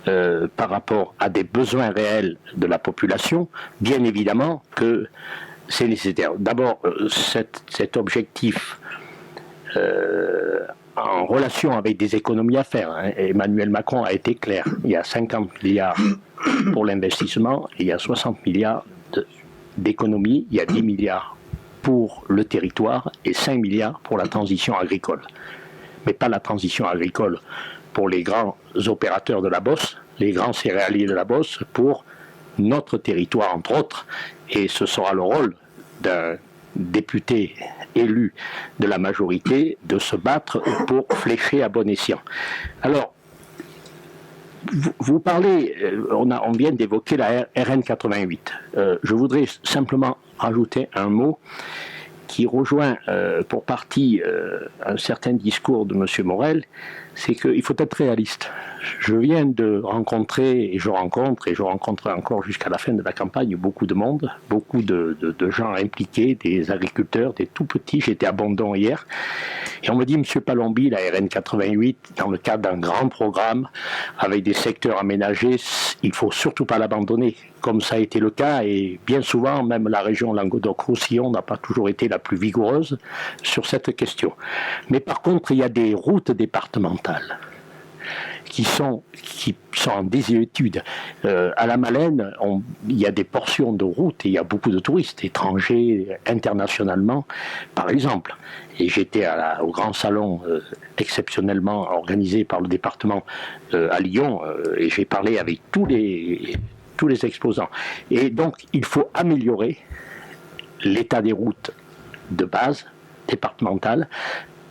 par rapport à des besoins réels de la population, bien évidemment que c'est nécessaire. D'abord, cet objectif en relation avec des économies à faire. Emmanuel Macron a été clair. Il y a 50 milliards pour l'investissement et il y a 60 milliards d'économies. Il y a 10 milliards pour le territoire et 5 milliards pour la transition agricole. Mais pas la transition agricole pour les grands opérateurs de la Beauce, les grands céréaliers de la Beauce, pour notre territoire, entre autres. Et ce sera le rôle d'un député élu de la majorité de se battre pour flécher à bon escient. Alors, vous parlez, on vient d'évoquer la RN 88. Je voudrais simplement rajouter un mot qui rejoint pour partie un certain discours de M. Morel, c'est qu'il faut être réaliste. Je viens de rencontrer, et je rencontrerai encore jusqu'à la fin de la campagne, beaucoup de monde, beaucoup de gens impliqués, des agriculteurs, des tout petits. J'étais à Bondon hier, et on me dit, M. Palombi, la RN 88, dans le cadre d'un grand programme, avec des secteurs aménagés, il ne faut surtout pas l'abandonner, comme ça a été le cas, et bien souvent, même la région Languedoc-Roussillon n'a pas toujours été la plus vigoureuse sur cette question. Mais par contre, il y a des routes départementales qui sont en désuétude. À la Malène, il y a des portions de routes et il y a beaucoup de touristes étrangers, internationalement, par exemple. Et j'étais au grand salon exceptionnellement organisé par le département à Lyon et j'ai parlé avec tous les exposants. Et donc, il faut améliorer l'état des routes de base départementales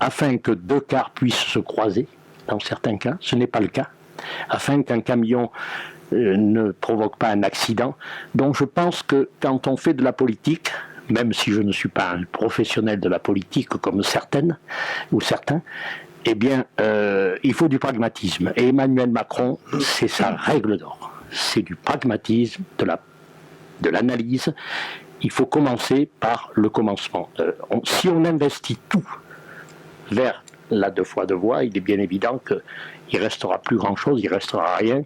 afin que deux cars puissent se croiser. Dans certains cas, ce n'est pas le cas, afin qu'un camion ne provoque pas un accident. Donc je pense que quand on fait de la politique, même si je ne suis pas un professionnel de la politique comme certaines ou certains, eh bien, il faut du pragmatisme. Et Emmanuel Macron, c'est sa règle d'or. C'est du pragmatisme, de l'analyse. Il faut commencer par le commencement. Si on investit tout vers la 2 fois 2 voies, il est bien évident qu'il ne restera plus grand-chose, il ne restera rien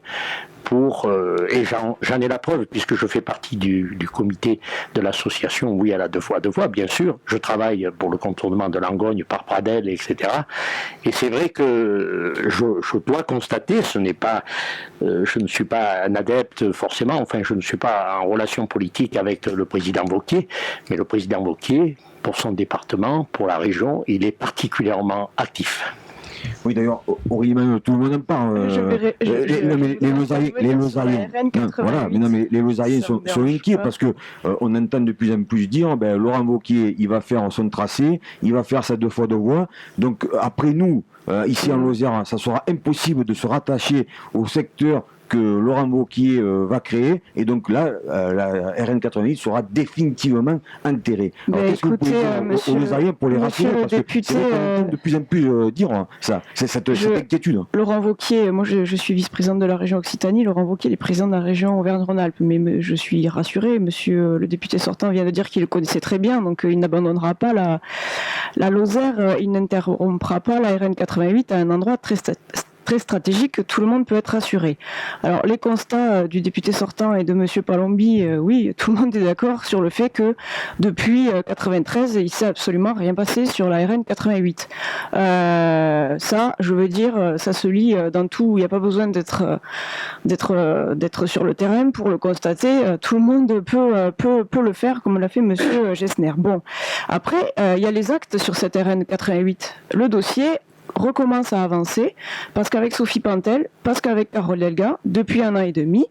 et j'en ai la preuve, puisque je fais partie du comité de l'association Oui à la 2 fois 2 voies, bien sûr. Je travaille pour le contournement de Langogne par Pradel, etc. Et c'est vrai que je dois constater, je ne suis pas un adepte forcément, enfin je ne suis pas en relation politique avec le président Wauquiez, mais le président Wauquiez, pour son département, pour la région, il est particulièrement actif. Oui, d'ailleurs, Aurélie, tout le monde en parle. Les Lozériens sont inquiets parce que on entend de plus en plus dire Laurent Wauquiez, il va faire son tracé, il va faire sa 2 fois 2 voies. Donc, après nous, ici en Lozère, ça sera impossible de se rattacher au secteur que Laurent Wauquiez va créer, et donc là, la RN 88 sera définitivement enterrée. Alors, qu'est-ce que vous pouvez dire aux Lozériens pour les rassurer, parce que c'est de plus en plus dire ça, c'est cette inquiétude. Laurent Wauquiez, moi je suis vice-présidente de la région Occitanie, Laurent Wauquiez est président de la région Auvergne-Rhône-Alpes, mais je suis rassurée, monsieur le député sortant vient de dire qu'il le connaissait très bien, donc il n'abandonnera pas la Lozère, il n'interrompra pas la RN 88 à un endroit très stratégique que tout le monde peut être rassuré. Alors les constats du député sortant et de monsieur Palombi, oui, tout le monde est d'accord sur le fait que depuis 93, il ne s'est absolument rien passé sur la RN 88. Ça, je veux dire, ça se lit dans tout, il n'y a pas besoin d'être sur le terrain pour le constater, tout le monde peut le faire comme l'a fait monsieur Gessner. Bon, après, il y a les actes sur cette RN 88. Le dossier recommence à avancer, parce qu'avec Sophie Pantel, parce qu'avec Carole Delga, depuis 1 an et demi,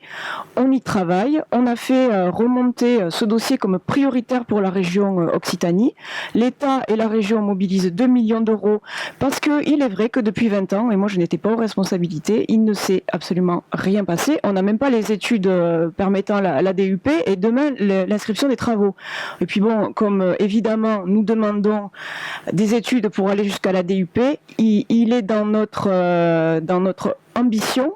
on y travaille, on a fait remonter ce dossier comme prioritaire pour la région Occitanie. L'État et la région mobilisent 2 millions d'euros, parce qu'il est vrai que depuis 20 ans, et moi je n'étais pas aux responsabilités, il ne s'est absolument rien passé. On n'a même pas les études permettant la DUP, et demain l'inscription des travaux. Et puis bon, comme évidemment nous demandons des études pour aller jusqu'à la DUP, il est dans notre ambition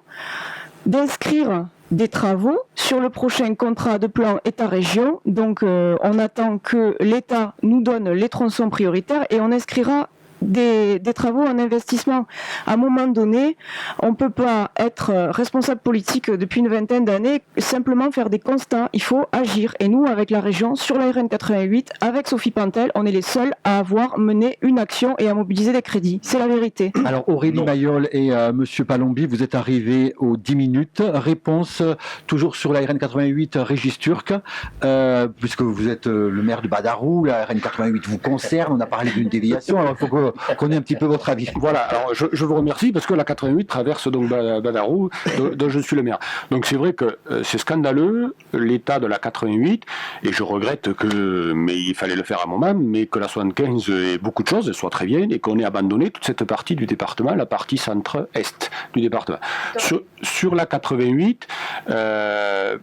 d'inscrire des travaux sur le prochain contrat de plan État-région. Donc on attend que l'État nous donne les tronçons prioritaires et on inscrira des travaux en investissement. À un moment donné, on ne peut pas être responsable politique depuis une vingtaine d'années, simplement faire des constats. Il faut agir. Et nous, avec la région, sur la RN 88, avec Sophie Pantel, on est les seuls à avoir mené une action et à mobiliser des crédits. C'est la vérité. Alors Aurélie Mayol et monsieur Palombi, vous êtes arrivés aux 10 minutes. Réponse toujours sur la RN 88, Régis Turc, puisque vous êtes le maire de Badarou, la RN 88 vous concerne, on a parlé d'une déviation, alors il faut que qu'on ait un petit peu votre avis. Voilà, alors je vous remercie parce que la 88 traverse donc Badarou, dont je suis le maire. Donc c'est vrai que c'est scandaleux, l'état de la 88, et je regrette mais il fallait le faire à un moment, mais que la 75 ait beaucoup de choses, soit très bien, et qu'on ait abandonné toute cette partie du département, la partie centre-est du département. Sur la 88,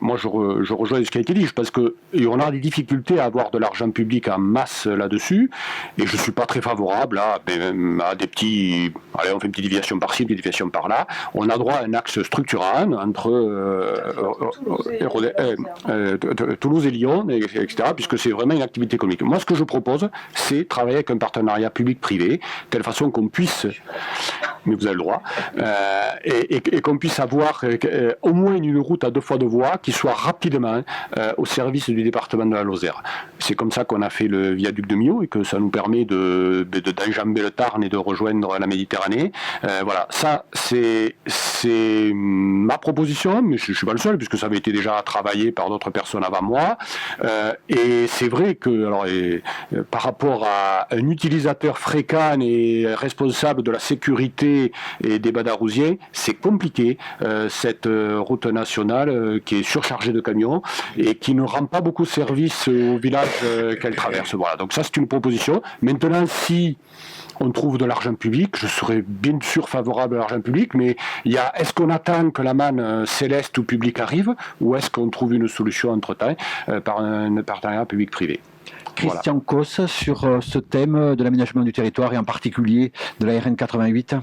moi je rejoins ce qui a été dit, je pense qu'on aura des difficultés à avoir de l'argent public en masse là-dessus, et je ne suis pas très favorable à des petits... Allez, on fait une petite déviation par-ci, une petite déviation par-là. On a droit à un axe structurant entre Toulouse et Lyon, etc., puisque c'est vraiment une activité économique. Moi, ce que je propose, c'est travailler avec un partenariat public-privé, de telle façon qu'on puisse, mais vous avez le droit, et qu'on puisse avoir au moins une route à 2 fois 2 voies qui soit rapidement au service du département de la Lozère. C'est comme ça qu'on a fait le viaduc de Millau et que ça nous permet d'enjamber le Tarn et de rejoindre la Méditerranée. Voilà, ça c'est ma proposition, mais je ne suis pas le seul puisque ça avait été déjà travaillé par d'autres personnes avant moi. Et c'est vrai que par rapport à un utilisateur fréquent et responsable de la sécurité et des Badarousiens, c'est compliqué cette route nationale qui est surchargée de camions et qui ne rend pas beaucoup service au village qu'elle traverse. Voilà, donc ça c'est une proposition. Maintenant, si on trouve de l'argent public, je serais bien sûr favorable à l'argent public, mais est-ce qu'on attend que la manne céleste ou publique arrive, ou est-ce qu'on trouve une solution entre-temps par un partenariat public-privé? Christian Cos, sur ce thème de l'aménagement du territoire et en particulier de la RN 88.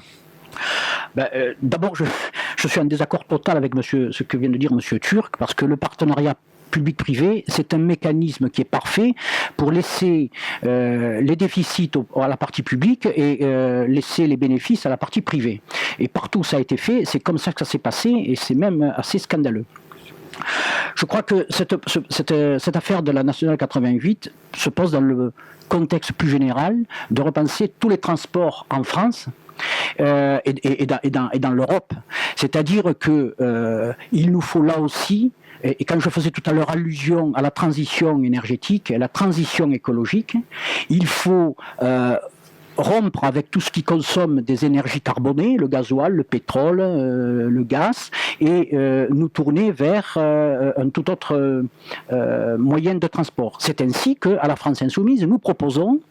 D'abord, je suis en désaccord total avec ce que vient de dire M. Turc, parce que le partenariat public-privé, c'est un mécanisme qui est parfait pour laisser les déficits à la partie publique et laisser les bénéfices à la partie privée. Et partout où ça a été fait, c'est comme ça que ça s'est passé et c'est même assez scandaleux. Je crois que cette affaire de la Nationale 88 se pose dans le contexte plus général de repenser tous les transports en France et dans l'Europe. C'est-à-dire qu'il nous faut là aussi, et quand je faisais tout à l'heure allusion à la transition énergétique, à la transition écologique, il faut rompre avec tout ce qui consomme des énergies carbonées, le gasoil, le pétrole, le gaz, et nous tourner vers un tout autre moyen de transport. C'est ainsi qu'à la France Insoumise, nous proposons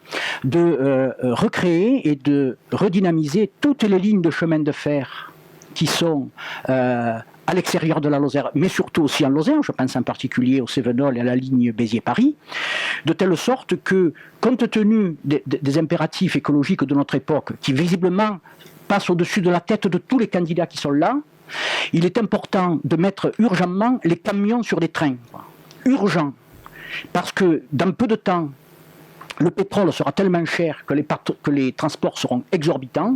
de recréer et de redynamiser toutes les lignes de chemin de fer qui sont à l'extérieur de la Lozère, mais surtout aussi en Lozère, je pense en particulier au Cévenol et à la ligne Béziers-Paris, de telle sorte que, compte tenu des impératifs écologiques de notre époque, qui visiblement passent au-dessus de la tête de tous les candidats qui sont là, il est important de mettre urgemment les camions sur les trains. Urgent. Parce que dans peu de temps, le pétrole sera tellement cher que les transports seront exorbitants.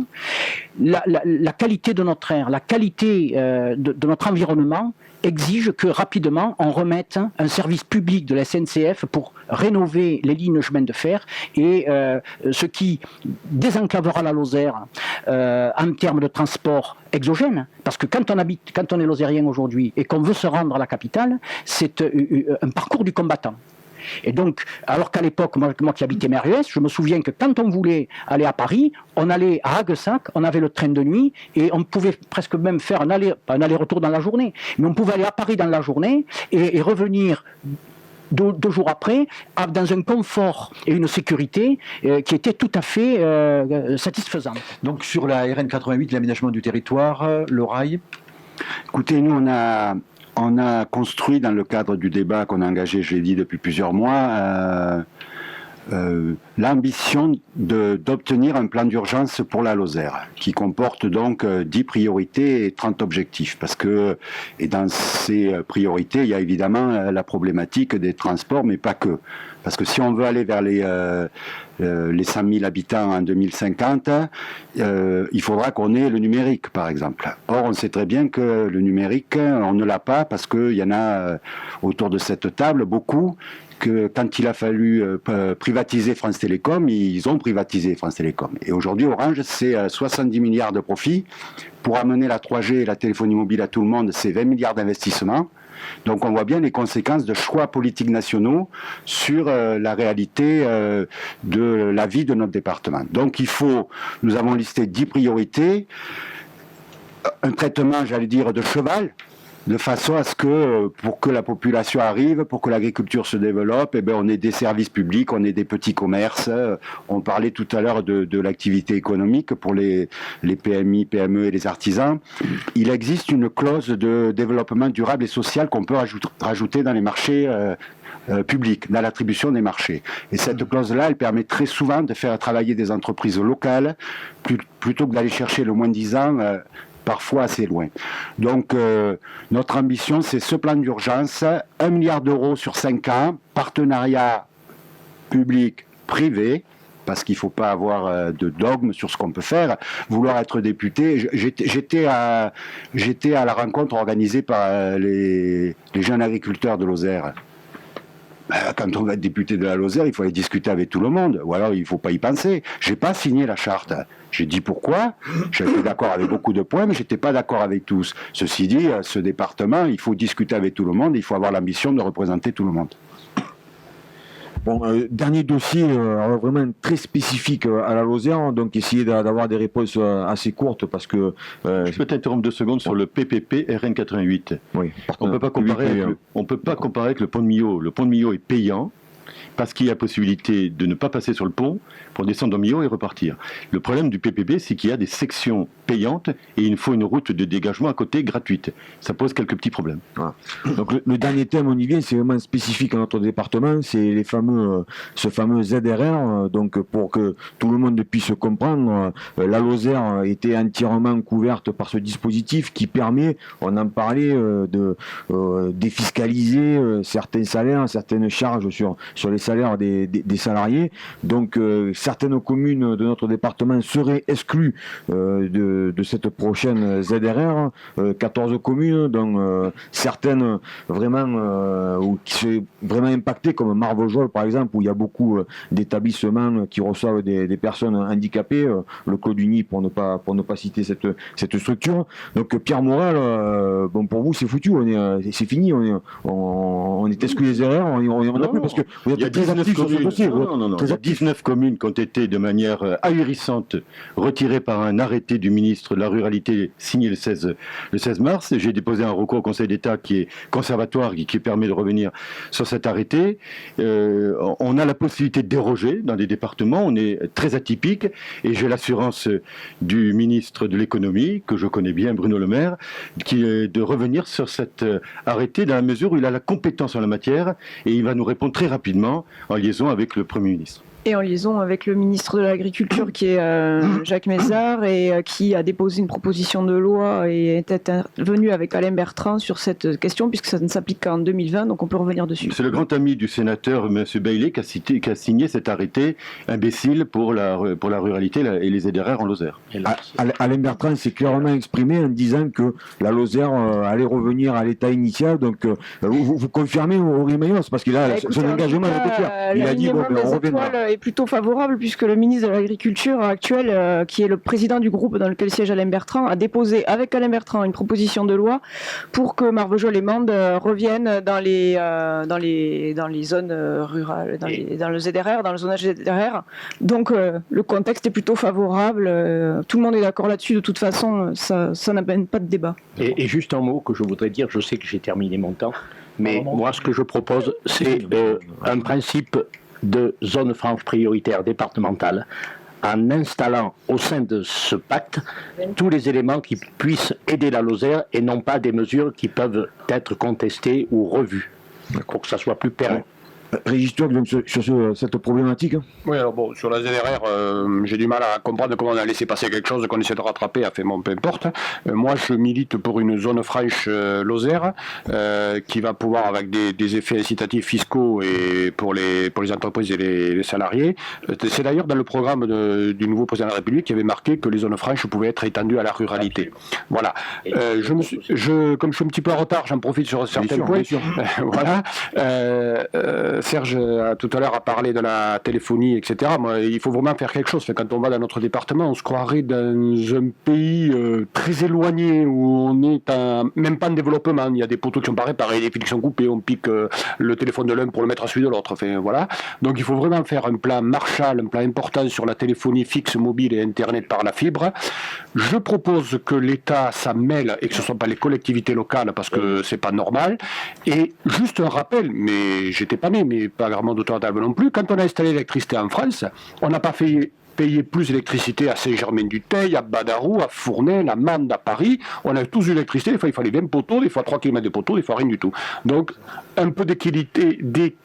La qualité de notre air, la qualité de notre environnement exige que rapidement on remette un service public de la SNCF pour rénover les lignes de chemin de fer et ce qui désenclavera la Lozère en termes de transport exogène, parce que quand on est lozérien aujourd'hui et qu'on veut se rendre à la capitale, c'est un parcours du combattant. Et donc, alors qu'à l'époque, moi qui habitais Mériès, je me souviens que quand on voulait aller à Paris, on allait à Haguessac, on avait le train de nuit, et on pouvait presque même faire un aller-retour dans la journée. Mais on pouvait aller à Paris dans la journée et revenir 2 jours après, dans un confort et une sécurité qui était tout à fait satisfaisante. Donc sur la RN 88, l'aménagement du territoire, le rail. Écoutez, nous on a construit dans le cadre du débat qu'on a engagé, je l'ai dit, depuis plusieurs mois, l'ambition d'obtenir un plan d'urgence pour la Lozère, qui comporte donc 10 priorités et 30 objectifs. Et dans ces priorités, il y a évidemment la problématique des transports, mais pas que. Parce que si on veut aller vers les 100 000 habitants en 2050, il faudra qu'on ait le numérique, par exemple. Or, on sait très bien que le numérique, on ne l'a pas, parce qu'il y en a autour de cette table beaucoup que quand il a fallu privatiser France Télécom, ils ont privatisé France Télécom. Et aujourd'hui, Orange, c'est 70 milliards de profits. Pour amener la 3G et la téléphonie mobile à tout le monde, c'est 20 milliards d'investissements. Donc on voit bien les conséquences de choix politiques nationaux sur la réalité de la vie de notre département. Donc nous avons listé 10 priorités, un traitement, j'allais dire, de cheval, de façon à ce que, pour que la population arrive, pour que l'agriculture se développe, on ait des services publics, on ait des petits commerces. On parlait tout à l'heure de l'activité économique pour les PMI, PME et les artisans. Il existe une clause de développement durable et social qu'on peut rajouter dans les marchés publics, dans l'attribution des marchés. Et cette clause-là, elle permet très souvent de faire travailler des entreprises locales plutôt que d'aller chercher le moins 10 ans parfois assez loin. Donc, notre ambition, c'est ce plan d'urgence, 1 milliard d'euros sur 5 ans, partenariat public-privé, parce qu'il ne faut pas avoir de dogme sur ce qu'on peut faire. Vouloir être député, j'étais à la rencontre organisée par les jeunes agriculteurs de Lozère. Quand on va être député de la Lozère, il faut aller discuter avec tout le monde, ou alors il ne faut pas y penser. Je n'ai pas signé la charte. J'ai dit pourquoi. J'étais d'accord avec beaucoup de points, mais je n'étais pas d'accord avec tous. Ceci dit, ce département, il faut discuter avec tout le monde, il faut avoir l'ambition de représenter tout le monde. Bon, dernier dossier, alors vraiment très spécifique à la Lozère, donc essayer d'avoir des réponses assez courtes parce que... Je peux t'interrompre 2 secondes sur le PPP RN88. Oui, on ne peut pas comparer avec le pont de Millau. Le pont de Millau est payant parce qu'il y a possibilité de ne pas passer sur le pont pour descendre dans Millau et repartir. Le problème du PPP, c'est qu'il y a des sections payantes et il faut une route de dégagement à côté gratuite. Ça pose quelques petits problèmes. Voilà. Donc le dernier thème, on y vient, c'est vraiment spécifique à notre département, c'est ce fameux ZRR. Donc pour que tout le monde puisse comprendre, la Lozère était entièrement couverte par ce dispositif qui permet, on en parlait, de défiscaliser certains salaires, certaines charges sur les salaires des salariés. Donc certaines communes de notre département seraient exclues de cette prochaine ZRR. 14 communes, dont certaines vraiment qui sont vraiment impactées, comme Marvejols par exemple, où il y a beaucoup d'établissements qui reçoivent des personnes handicapées, le Clos-du-Nid pour ne pas citer cette structure. Donc Pierre Morel, bon pour vous c'est foutu, c'est fini, on est exclu des erreurs, on n'a plus parce que vous êtes très actifs sur ce dossier. Non. Il y a 19 communes qui ont été de manière ahurissante retirées par un arrêté du ministre de la Ruralité signé le 16 mars. J'ai déposé un recours au Conseil d'État qui est conservatoire, qui permet de revenir sur cet arrêté. On a la possibilité de déroger dans des départements, on est très atypique, et j'ai l'assurance du ministre de l'économie, que je connais bien, Bruno Le Maire, de revenir sur cet arrêté dans la mesure où il a la compétence en la matière, et il va nous répondre très rapidement en liaison avec le Premier ministre. Et en liaison avec le ministre de l'Agriculture qui est Jacques Mézard et qui a déposé une proposition de loi et est intervenu avec Alain Bertrand sur cette question puisque ça ne s'applique qu'en 2020, donc on peut revenir dessus. C'est le grand ami du sénateur M. Bailey qui a signé cet arrêté imbécile pour la ruralité et les ZRR en Lozère. Alain Bertrand s'est clairement exprimé en disant que la Lozère allait revenir à l'état initial, donc vous confirmez Henri Maillot, parce qu'il a son engagement à côté. Il a dit bon, on reviendra. Plutôt favorable puisque le ministre de l'Agriculture actuel, qui est le président du groupe dans lequel siège Alain Bertrand, a déposé avec Alain Bertrand une proposition de loi pour que Marvejols et Mende reviennent dans les zones rurales, dans le ZRR, dans le zonage ZRR. Donc le contexte est plutôt favorable. Tout le monde est d'accord là-dessus. De toute façon, ça n'amène pas de débat. Et juste un mot que je voudrais dire, je sais que j'ai terminé mon temps, mais moi ce que je propose, c'est un principe de zone franche prioritaire départementale en installant au sein de ce pacte tous les éléments qui puissent aider la Lozère et non pas des mesures qui peuvent être contestées ou revues pour que ça soit plus pérenne. Régis Turc, donc sur cette problématique. Oui, alors bon, sur la ZRR, j'ai du mal à comprendre comment on a laissé passer quelque chose qu'on essaie de rattraper, fait bon, peu importe. Moi, je milite pour une zone franche Lozère qui va pouvoir, avec des effets incitatifs fiscaux et pour les entreprises et les salariés. C'est d'ailleurs dans le programme du nouveau président de la République qui avait marqué que les zones franches pouvaient être étendues à la ruralité. Voilà. Comme je suis un petit peu en retard, j'en profite sur certains points. Voilà. Serge tout à l'heure a parlé de la téléphonie, etc. Moi, il faut vraiment faire quelque chose. Quand on va dans notre département, on se croirait dans un pays très éloigné où on n'est même pas en développement. Il y a des poteaux qui sont pas réparés, des fils qui sont coupés, on pique le téléphone de l'un pour le mettre à celui de l'autre. Enfin, voilà. Donc il faut vraiment faire un plan Marshall, un plan important sur la téléphonie fixe, mobile et Internet par la fibre. Je propose que l'État s'en mêle et que ce ne soient pas les collectivités locales parce que c'est pas normal. Et juste un rappel, mais j'étais pas né, mais pas vraiment d'auteur d'albe non plus, quand on a installé l'électricité en France, on n'a pas fait payer plus d'électricité à Saint-Germain-du-Teil, à Badarou, à Fournel, à Mende, à Paris. On a tous eu l'électricité, des fois il fallait 20 poteaux, des fois 3 km de poteaux, des fois rien du tout. Donc un peu d'équité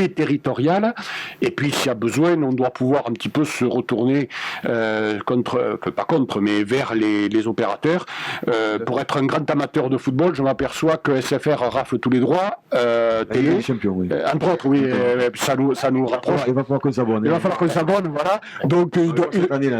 territoriale, et puis s'il y a besoin, on doit pouvoir un petit peu se retourner mais vers les opérateurs. Pour être un grand amateur de football, je m'aperçois que SFR rafle tous les droits télé, entre autres, oui, ça nous rapproche. Il va falloir qu'on s'abonne. Il va falloir qu'on s'abonne, voilà. Donc il doit y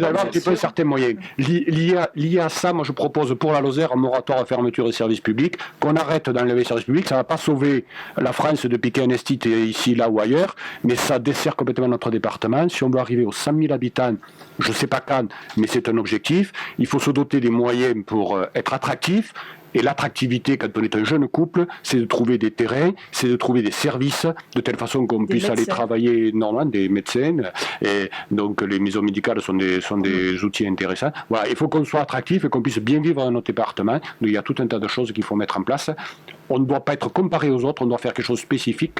avoir un petit peu certains moyens. Lié à ça, moi je propose pour la Lozère un moratoire à fermeture des services publics, qu'on arrête d'enlever les services publics. Ça ne va pas sauver la France de piquer un esthite ici, là ou ailleurs, mais ça dessert complètement notre département. Si on veut arriver aux 100 000 habitants, je ne sais pas quand, mais c'est un objectif. Il faut se doter des moyens pour être attractif. Et l'attractivité, quand on est un jeune couple, c'est de trouver des terrains, c'est de trouver des services, de telle façon qu'on puisse aller travailler normalement, des médecins. Et donc les maisons médicales sont des outils intéressants. Voilà, il faut qu'on soit attractif et qu'on puisse bien vivre dans notre département. Donc, il y a tout un tas de choses qu'il faut mettre en place. On ne doit pas être comparé aux autres, on doit faire quelque chose de spécifique.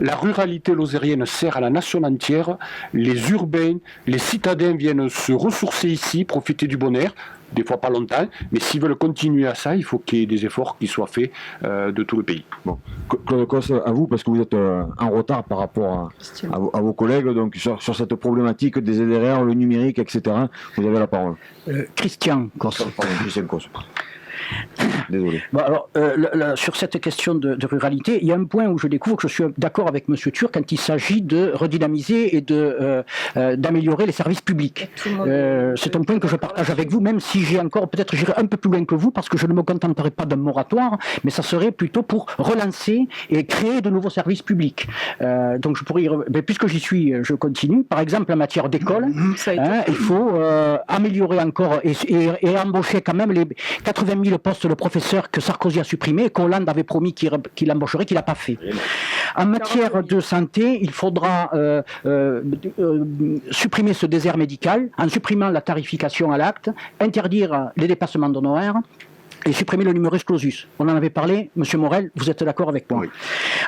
La ruralité lozérienne sert à la nation entière. Les urbains, les citadins viennent se ressourcer ici, profiter du bon air. Des fois pas longtemps, mais s'ils veulent continuer à ça, il faut qu'il y ait des efforts qui soient faits de tout le pays. Bon, Claude Cosse, à vous, parce que vous êtes en retard par rapport à vos collègues, donc sur cette problématique des ZRR, le numérique, etc. Vous avez la parole. Christian Cosse. Pardon, Christian Cosse. Désolé. Bon, alors, sur cette question de ruralité, il y a un point où je découvre que je suis d'accord avec M. Turc quand il s'agit de redynamiser et d'améliorer les services publics. C'est un point que je partage avec vous, même si j'ai encore, peut-être j'irai un peu plus loin que vous, parce que je ne me contenterai pas d'un moratoire, mais ça serait plutôt pour relancer et créer de nouveaux services publics. Donc je pourrais, mais puisque j'y suis, je continue. Par exemple, en matière d'école, il faut améliorer encore et embaucher quand même les 80 000 postes de professeurs que Sarkozy a supprimés et qu'Hollande avait promis qu'il embaucherait, qu'il n'a pas fait. En matière de santé, il faudra supprimer ce désert médical en supprimant la tarification à l'acte, interdire les dépassements d'honoraires et supprimer le numerus clausus. On en avait parlé, M. Morel, vous êtes d'accord avec moi? Oui.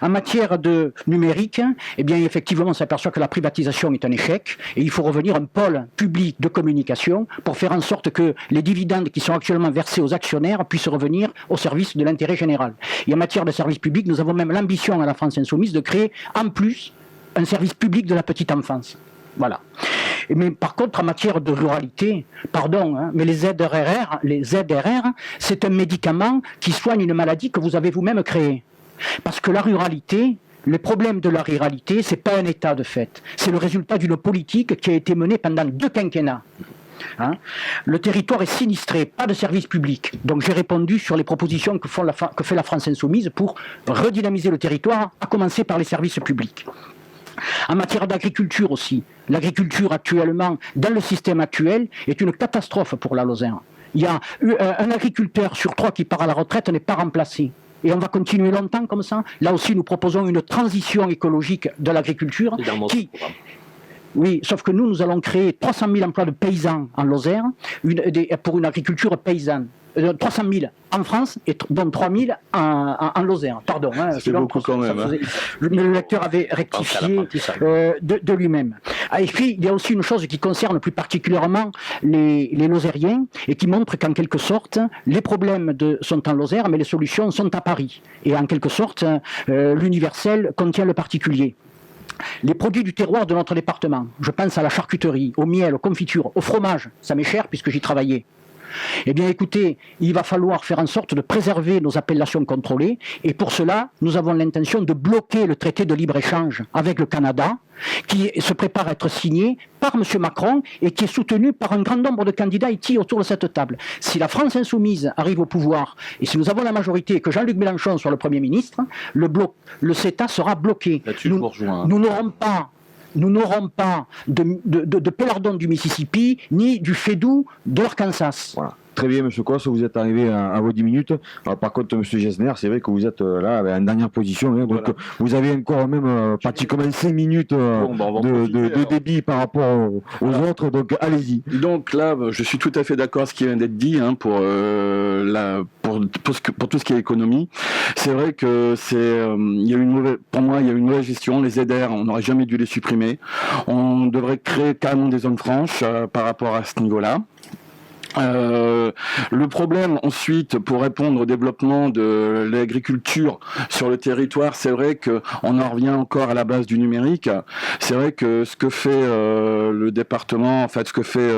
En matière de numérique, eh bien, effectivement, on s'aperçoit que la privatisation est un échec et il faut revenir à un pôle public de communication pour faire en sorte que les dividendes qui sont actuellement versés aux actionnaires puissent revenir au service de l'intérêt général. Et en matière de service public, nous avons même l'ambition à la France Insoumise de créer en plus un service public de la petite enfance. Voilà. Mais par contre, en matière de ruralité, pardon, mais les ZRR, c'est un médicament qui soigne une maladie que vous avez vous-même créée. Parce que la ruralité, le problème de la ruralité, c'est pas un état de fait. C'est le résultat d'une politique qui a été menée pendant 2 quinquennats. Le territoire est sinistré, pas de service public. Donc j'ai répondu sur les propositions que fait la France Insoumise pour redynamiser le territoire, à commencer par les services publics. En matière d'agriculture aussi, l'agriculture actuellement, dans le système actuel, est une catastrophe pour la Lozère. Il y a un agriculteur sur 3 qui part à la retraite n'est pas remplacé. Et on va continuer longtemps comme ça. Là aussi, nous proposons une transition écologique de l'agriculture Oui, sauf que nous allons créer 300 000 emplois de paysans en Lozère pour une agriculture paysanne. 300 000 en France, et dont 3 000 en Lozère. Pardon. C'est beaucoup quand même. Mais le lecteur avait rectifié de lui-même. Et puis, il y a aussi une chose qui concerne plus particulièrement les Lozériens et qui montre qu'en quelque sorte, les problèmes sont en Lozère, mais les solutions sont à Paris. Et en quelque sorte, l'universel contient le particulier. Les produits du terroir de notre département, je pense à la charcuterie, au miel, aux confitures, au fromage, ça m'est cher puisque j'y travaillais. Eh bien écoutez, il va falloir faire en sorte de préserver nos appellations contrôlées, et pour cela, nous avons l'intention de bloquer le traité de libre-échange avec le Canada, qui se prépare à être signé par M. Macron et qui est soutenu par un grand nombre de candidats ici autour de cette table. Si la France insoumise arrive au pouvoir, et si nous avons la majorité et que Jean-Luc Mélenchon soit le Premier ministre, le CETA sera bloqué. Nous n'aurons pas de Pélardon du Mississippi, ni du Fédou de l'Arkansas. Voilà. Très bien, M. Cosse, vous êtes arrivé à vos 10 minutes. Alors, par contre, M. Gessner, c'est vrai que vous êtes là en dernière position. Hein, donc, vous avez encore même pratiquement 5 minutes de débit par rapport aux autres. Donc, allez-y. Donc là, je suis tout à fait d'accord avec ce qui vient d'être dit pour tout ce qui est économie. C'est vrai que pour moi, il y a une mauvaise gestion. Les ZR, on n'aurait jamais dû les supprimer. On devrait créer carrément des zones franches par rapport à ce niveau-là. Le problème ensuite, pour répondre au développement de l'agriculture sur le territoire, c'est vrai qu'on en revient encore à la base du numérique. C'est vrai que ce que fait le département, en fait ce que fait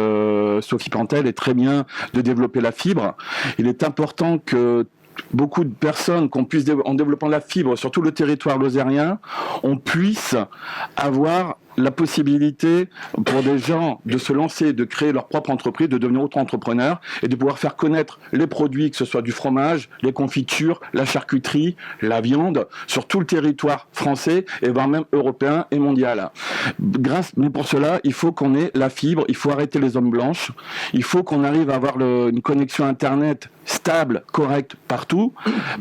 Sophie Pantel est très bien de développer la fibre. Il est important que beaucoup de personnes qu'on puisse, en développant la fibre sur tout le territoire lozérien, on puisse avoir la possibilité pour des gens de se lancer, de créer leur propre entreprise, de devenir auto-entrepreneurs et de pouvoir faire connaître les produits, que ce soit du fromage, les confitures, la charcuterie, la viande, sur tout le territoire français et voire même européen et mondial. Mais pour cela, il faut qu'on ait la fibre, il faut arrêter les zones blanches, il faut qu'on arrive à avoir une connexion Internet stable, correcte partout.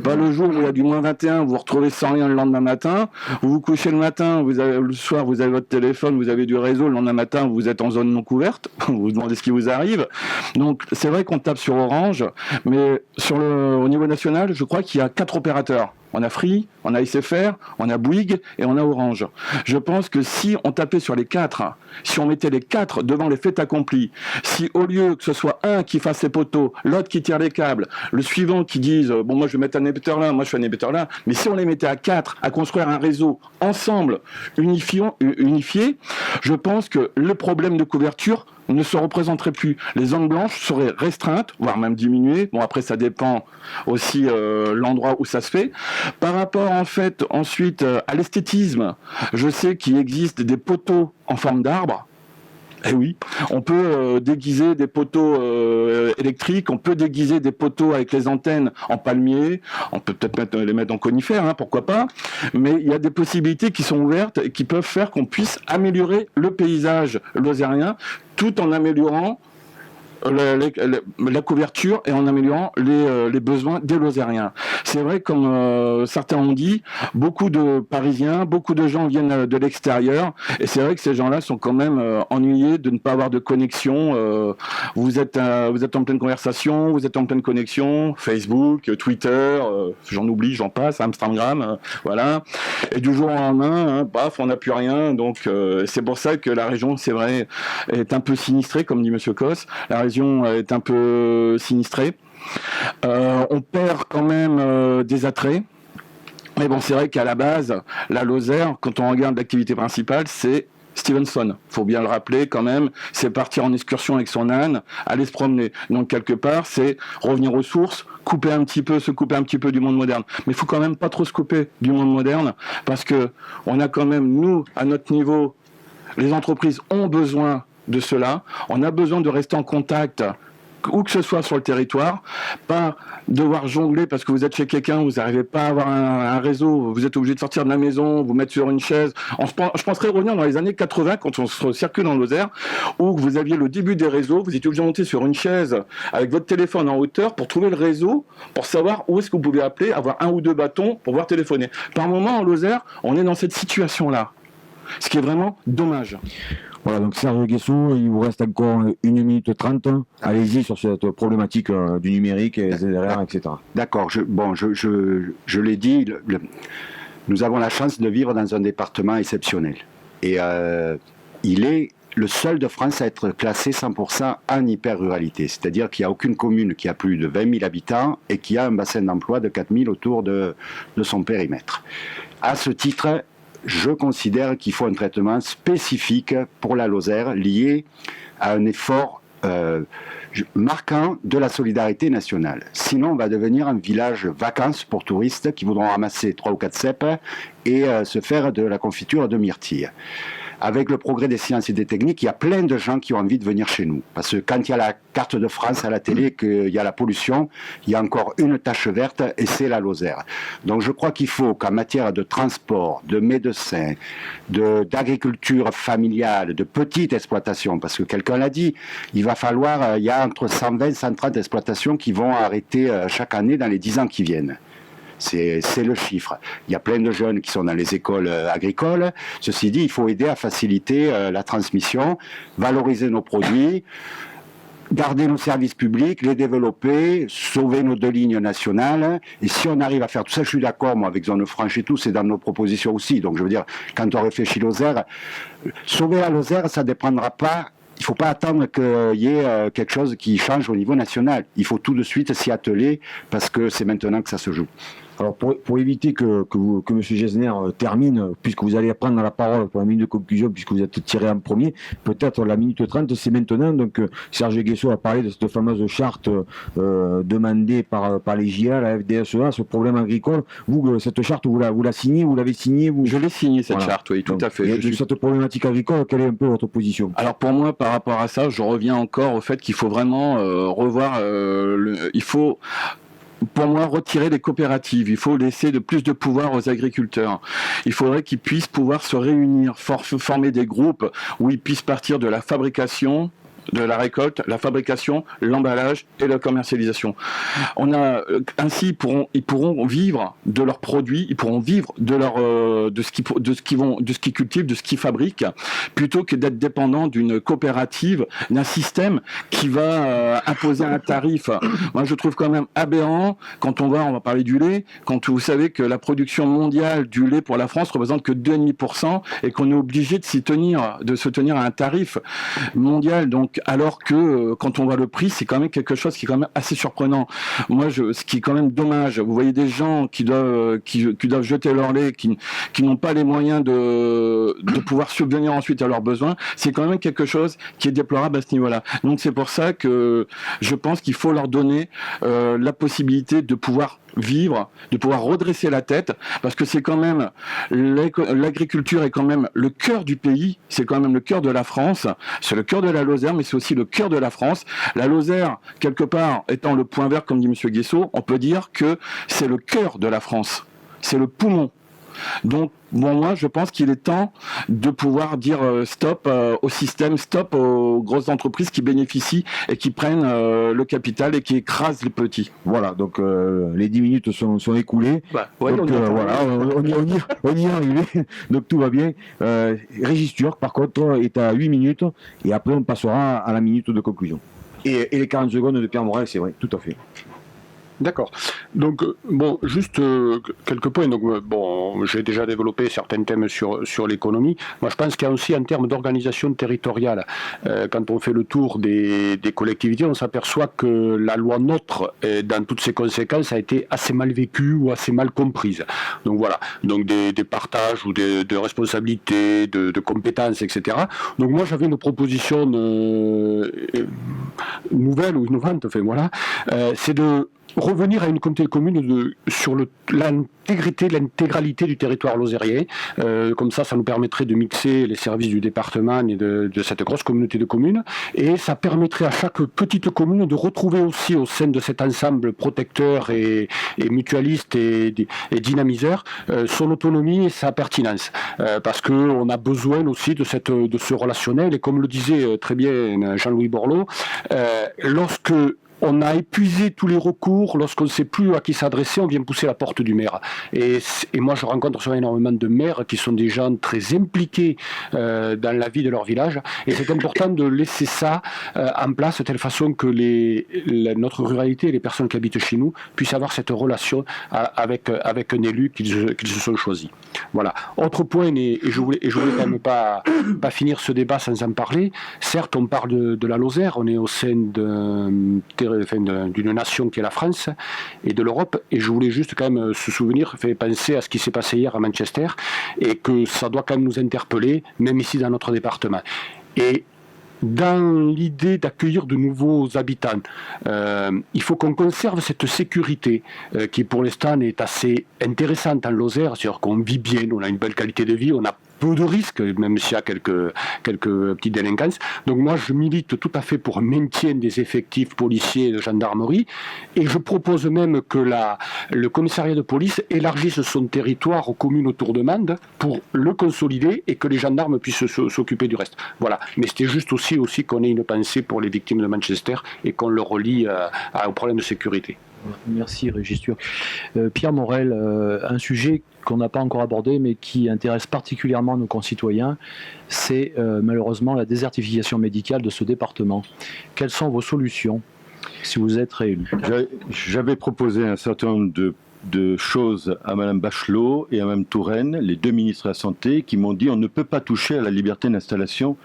Pas le jour où il y a du moins 21, vous vous retrouvez sans rien le lendemain matin, vous vous couchez le matin, le soir vous avez votre téléphone, vous avez du réseau, le lendemain matin vous êtes en zone non couverte, vous vous demandez ce qui vous arrive. Donc c'est vrai qu'on tape sur Orange, mais au niveau national, je crois qu'il y a 4 opérateurs. On a Free, on a SFR, on a Bouygues et on a Orange. Je pense que si on tapait sur les 4, si on mettait les 4 devant les faits accomplis, si au lieu que ce soit un qui fasse les poteaux, l'autre qui tire les câbles, le suivant qui dise bon moi je vais mettre un émetteur là, moi je fais un émetteur là, mais si on les mettait à 4 à construire un réseau ensemble, unifié, je pense que le problème de couverture ne se représenterait plus. Les zones blanches seraient restreintes, voire même diminuées. Bon, après, ça dépend aussi l'endroit où ça se fait. Par rapport, en fait, ensuite, à l'esthétisme, je sais qu'il existe des poteaux en forme d'arbre. Eh oui, on peut déguiser des poteaux électriques, on peut déguiser des poteaux avec les antennes en palmier, on peut peut-être les mettre en conifère, hein, pourquoi pas, mais il y a des possibilités qui sont ouvertes et qui peuvent faire qu'on puisse améliorer le paysage lozérien tout en améliorant la couverture et en améliorant les besoins des Lozériens. C'est vrai, comme certains ont dit, beaucoup de Parisiens, beaucoup de gens viennent de l'extérieur, et c'est vrai que ces gens-là sont quand même ennuyés de ne pas avoir de connexion. Vous êtes en pleine conversation, vous êtes en pleine connexion, Facebook, Twitter, j'en oublie, j'en passe, Instagram, voilà. Et du jour au lendemain, paf, on n'a plus rien. Donc c'est pour ça que la région, c'est vrai, est un peu sinistrée, comme dit Monsieur Cosse. La région est un peu sinistrée. On perd quand même des attraits. Mais bon, c'est vrai qu'à la base, la Lozère, quand on regarde l'activité principale, c'est Stevenson. Faut bien le rappeler quand même, c'est partir en excursion avec son âne, aller se promener. Donc quelque part, c'est revenir aux sources, se couper un petit peu du monde moderne. Mais il faut quand même pas trop se couper du monde moderne, parce que on a quand même, nous, à notre niveau, les entreprises ont besoin de cela. On a besoin de rester en contact, où que ce soit sur le territoire, pas devoir jongler parce que vous êtes chez quelqu'un, vous n'arrivez pas à avoir un réseau, vous êtes obligé de sortir de la maison, vous mettre sur une chaise. Je penserais revenir dans les années 80 quand on se circule dans Lozère, où vous aviez le début des réseaux, vous étiez obligé de monter sur une chaise avec votre téléphone en hauteur pour trouver le réseau, pour savoir où est-ce que vous pouvez appeler, avoir 1 ou 2 bâtons pour pouvoir téléphoner. Par moment, en Lozère, on est dans cette situation-là, ce qui est vraiment dommage. Voilà, donc Serge Guessou, il vous reste encore 1 minute 30. Allez-y sur cette problématique du numérique, et les erreurs, etc. D'accord, je l'ai dit, nous avons la chance de vivre dans un département exceptionnel. Et il est le seul de France à être classé 100% en hyper-ruralité. C'est-à-dire qu'il n'y a aucune commune qui a plus de 20 000 habitants et qui a un bassin d'emploi de 4 000 autour de son périmètre. À ce titre, je considère qu'il faut un traitement spécifique pour la Lozère lié à un effort marquant de la solidarité nationale. Sinon, on va devenir un village vacances pour touristes qui voudront ramasser 3 ou 4 cèpes et se faire de la confiture de myrtille. Avec le progrès des sciences et des techniques, il y a plein de gens qui ont envie de venir chez nous. Parce que quand il y a la carte de France à la télé, qu'il y a la pollution, il y a encore une tache verte et c'est la Lozère. Donc je crois qu'il faut qu'en matière de transport, de médecins, d'agriculture familiale, de petite exploitation, parce que quelqu'un l'a dit, il va falloir, il y a entre 120 et 130 exploitations qui vont arrêter chaque année dans les 10 ans qui viennent. C'est le chiffre. Il y a plein de jeunes qui sont dans les écoles agricoles. Ceci dit, il faut aider à faciliter la transmission, valoriser nos produits, garder nos services publics, les développer, sauver nos 2 lignes nationales. Et si on arrive à faire tout ça, je suis d'accord, moi, avec Zone Franche et tout, c'est dans nos propositions aussi. Donc je veux dire, quand on réfléchit Lozère, sauver la Lozère, ça ne dépendra pas. Il ne faut pas attendre qu'il y ait quelque chose qui change au niveau national. Il faut tout de suite s'y atteler parce que c'est maintenant que ça se joue. Alors pour éviter que M. Gesner termine, puisque vous allez prendre la parole pour la minute de conclusion, puisque vous êtes tiré en premier, peut-être la minute 30, c'est maintenant. Donc Serge Guesso a parlé de cette fameuse charte demandée par les JA, la FDSEA, ce problème agricole. Vous, cette charte, vous la signez, vous l'avez signée Je l'ai signée, cette charte, oui, tout à fait. Et cette problématique agricole, quelle est un peu votre position? Alors pour moi, par rapport à ça, je reviens encore au fait qu'il faut vraiment revoir, il faut... Pour moi, retirer les coopératives, il faut laisser plus de pouvoir aux agriculteurs. Il faudrait qu'ils puissent pouvoir se réunir, former des groupes où ils puissent partir de la fabrication, de la récolte, la fabrication, l'emballage et la commercialisation. Ainsi ils pourront vivre de leurs produits, ils pourront vivre de ce qu'ils cultivent, de ce qu'ils fabriquent, plutôt que d'être dépendants d'une coopérative, d'un système qui va imposer un tarif. Moi, je trouve quand même aberrant quand on va parler du lait, quand vous savez que la production mondiale du lait pour la France représente que 2,5% et qu'on est obligé de se tenir à un tarif mondial. Donc, alors que quand on voit le prix, c'est quand même quelque chose qui est quand même assez surprenant. Moi, ce qui est quand même dommage, vous voyez des gens qui doivent jeter leur lait, qui n'ont pas les moyens de pouvoir subvenir ensuite à leurs besoins, c'est quand même quelque chose qui est déplorable à ce niveau-là. Donc c'est pour ça que je pense qu'il faut leur donner la possibilité de pouvoir vivre, de pouvoir redresser la tête, parce que c'est quand même l'agriculture est quand même le cœur du pays, c'est quand même le cœur de la France, c'est le cœur de la Lozère, mais c'est aussi le cœur de la France. La Lozère, quelque part, étant le point vert, comme dit M. Guesso, on peut dire que c'est le cœur de la France, c'est le poumon. Donc, moi, je pense qu'il est temps de pouvoir dire stop au système, stop aux grosses entreprises qui bénéficient et qui prennent le capital et qui écrasent les petits. Voilà, donc les 10 minutes sont écoulées. Ouais, donc, on y est arrivé, donc tout va bien. Régis Turc, par contre, est à 8 minutes et après on passera à la minute de conclusion. Et les 40 secondes de Pierre Morel, c'est vrai, tout à fait. D'accord. Donc, juste quelques points. Donc, j'ai déjà développé certains thèmes sur l'économie. Moi, je pense qu'il y a aussi, en termes d'organisation territoriale, quand on fait le tour des collectivités, on s'aperçoit que la loi NOTRe, dans toutes ses conséquences, a été assez mal vécue ou assez mal comprise. Donc, voilà. Donc, des partages ou de responsabilités, de compétences, etc. Donc, moi, j'avais une proposition nouvelle ou innovante, c'est de revenir à une communauté commune sur l'intégralité du territoire lozérien. Comme ça nous permettrait de mixer les services du département et de cette grosse communauté de communes. Et ça permettrait à chaque petite commune de retrouver aussi au sein de cet ensemble protecteur et mutualiste et dynamiseur son autonomie et sa pertinence. Parce qu'on a besoin aussi de ce relationnel. Et comme le disait très bien Jean-Louis Borloo, lorsque on a épuisé tous les recours, lorsqu'on ne sait plus à qui s'adresser, on vient pousser la porte du maire. Et moi, je rencontre souvent énormément de maires qui sont des gens très impliqués dans la vie de leur village. Et c'est important de laisser ça en place de telle façon que notre ruralité et les personnes qui habitent chez nous puissent avoir cette relation avec un élu qu'ils se sont choisis. Voilà. Autre point, et je voulais quand même pas finir ce débat sans en parler. Certes, on parle de la Lozère, on est au sein d'une nation qui est la France et de l'Europe, et je voulais juste quand même faire penser à ce qui s'est passé hier à Manchester, et que ça doit quand même nous interpeller, même ici dans notre département. Et dans l'idée d'accueillir de nouveaux habitants. Il faut qu'on conserve cette sécurité qui pour l'instant est assez intéressante en Lozère, c'est-à-dire qu'on vit bien, on a une belle qualité de vie, on a peu de risques, même s'il y a quelques petites délinquances. Donc moi, je milite tout à fait pour un maintien des effectifs policiers et de gendarmerie, et je propose même que le commissariat de police élargisse son territoire aux communes autour de Mende pour le consolider et que les gendarmes puissent s'occuper du reste. Voilà. Mais c'était juste aussi qu'on ait une pensée pour les victimes de Manchester et qu'on le relie au problème de sécurité. Merci Régis Turc. Pierre Morel, un sujet qu'on n'a pas encore abordé mais qui intéresse particulièrement nos concitoyens, c'est malheureusement la désertification médicale de ce département. Quelles sont vos solutions si vous êtes réélu? J'avais proposé un certain nombre de choses à Mme Bachelot et à Mme Touraine, les deux ministres de la Santé, qui m'ont dit on ne peut pas toucher à la liberté d'installation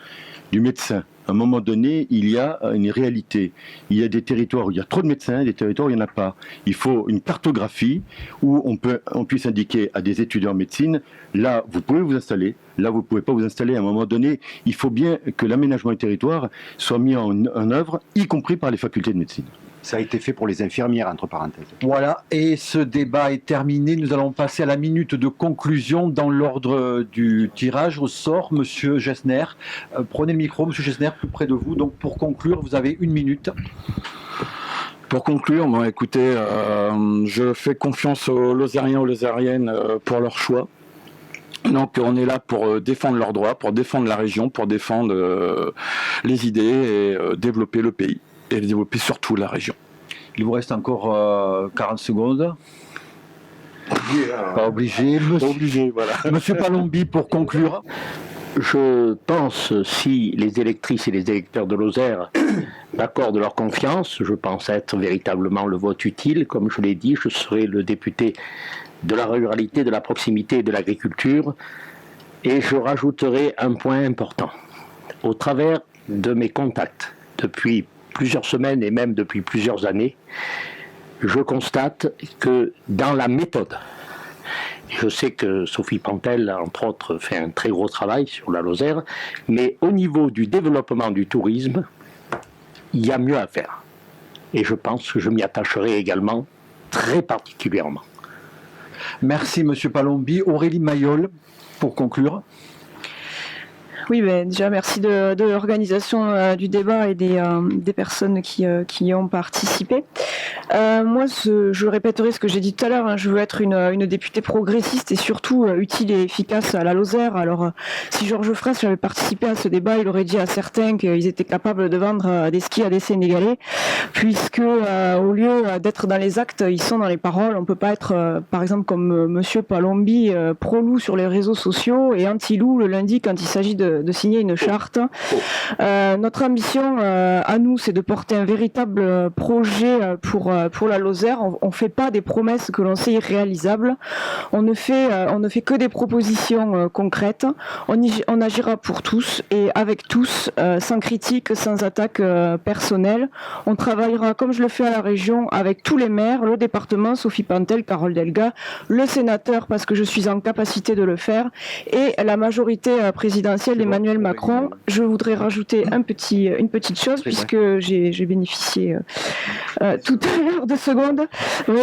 du médecin. À un moment donné, il y a une réalité. Il y a des territoires où il y a trop de médecins et des territoires où il n'y en a pas. Il faut une cartographie où on puisse indiquer à des étudiants en médecine, là, vous pouvez vous installer, là, vous ne pouvez pas vous installer. À un moment donné, il faut bien que l'aménagement du territoire soit mis en œuvre, y compris par les facultés de médecine. Ça a été fait pour les infirmières, entre parenthèses. Voilà, et ce débat est terminé. Nous allons passer à la minute de conclusion dans l'ordre du tirage au sort. Monsieur Gessner, prenez le micro, Monsieur Gessner, plus près de vous. Donc pour conclure, vous avez 1 minute. Pour conclure, bon, écoutez, je fais confiance aux Lozériens, aux Lozériennes pour leur choix. Donc on est là pour défendre leurs droits, pour défendre la région, pour défendre les idées et développer le pays. Et développer surtout la région. Il vous reste encore 40 secondes. Pas obligé. Obligé, voilà. Monsieur Palombi, pour conclure. Je pense, si les électrices et les électeurs de Lozère m'accordent leur confiance, je pense être véritablement le vote utile. Comme je l'ai dit, je serai le député de la ruralité, de la proximité et de l'agriculture. Et je rajouterai un point important. Au travers de mes contacts, depuis plusieurs semaines et même depuis plusieurs années, je constate que dans la méthode, je sais que Sophie Pantel, entre autres, fait un très gros travail sur la Lozère, mais au niveau du développement du tourisme, il y a mieux à faire. Et je pense que je m'y attacherai également très particulièrement. Merci Monsieur Palombi. Aurélie Mayol, pour conclure. Oui, ben, déjà merci de l'organisation du débat et des personnes qui y ont participé. Moi, je répéterai ce que j'ai dit tout à l'heure, hein, je veux être une députée progressiste et surtout utile et efficace à la Lozère. Alors, si Georges Fraisse avait participé à ce débat, il aurait dit à certains qu'ils étaient capables de vendre des skis à des Sénégalais, puisque au lieu d'être dans les actes, ils sont dans les paroles. On ne peut pas être, par exemple, comme Monsieur Palombi, pro-loup sur les réseaux sociaux et anti-loup le lundi quand il s'agit de signer une charte. Notre ambition à nous, c'est de porter un véritable projet pour la Lozère. On ne fait pas des promesses que l'on sait irréalisables. On ne fait que des propositions concrètes. On agira pour tous et avec tous, sans critique, sans attaque personnelle. On travaillera, comme je le fais à la région, avec tous les maires, le département, Sophie Pantel, Carole Delga, le sénateur, parce que je suis en capacité de le faire, et la majorité présidentielle Emmanuel Macron. Je voudrais rajouter une petite chose, puisque j'ai bénéficié tout à l'heure de secondes. Oui,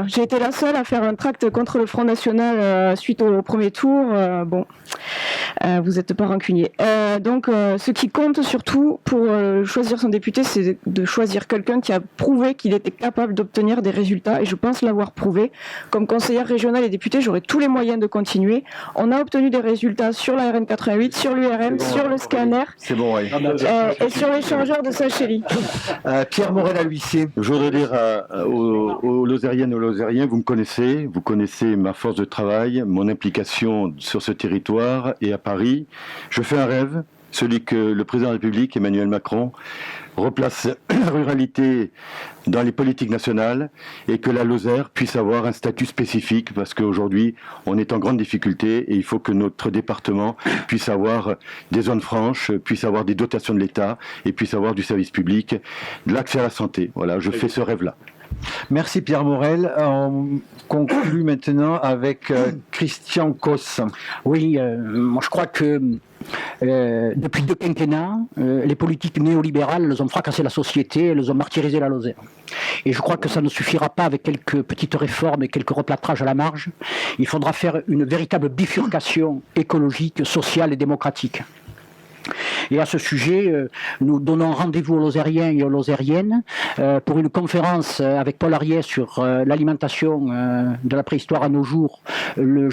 j'ai été la seule à faire un tract contre le Front National suite au premier tour. Bon, vous n'êtes pas rancunier. Donc, ce qui compte surtout pour choisir son député, c'est de choisir quelqu'un qui a prouvé qu'il était capable d'obtenir des résultats, et je pense l'avoir prouvé. Comme conseillère régionale et députée, j'aurai tous les moyens de continuer. On a obtenu des résultats sur la RN 88, sur l'URM, sur le scanner, c'est bon, oui. Et sur l'échangeur de Sachély. Pierre Morel-a-L'Huissier. Je voudrais dire aux Lozériennes et aux Lozériens, vous connaissez ma force de travail, mon implication sur ce territoire et à Paris. Je fais un rêve, celui que le président de la République, Emmanuel Macron, replace la ruralité dans les politiques nationales et que la Lozère puisse avoir un statut spécifique, parce qu'aujourd'hui on est en grande difficulté et il faut que notre département puisse avoir des zones franches, puisse avoir des dotations de l'État et puisse avoir du service public, de l'accès à la santé. Voilà, je fais ce rêve-là. Merci Pierre Morel. On conclut maintenant avec Christian Cos. Oui, moi je crois que depuis 2 quinquennats, les politiques néolibérales elles ont fracassé la société, elles ont martyrisé la Lozère. Et je crois que ça ne suffira pas avec quelques petites réformes et quelques replâtrages à la marge. Il faudra faire une véritable bifurcation écologique, sociale et démocratique. Et à ce sujet, nous donnons rendez-vous aux Lozériens et aux Lozériennes pour une conférence avec Paul Ariès sur l'alimentation de la préhistoire à nos jours le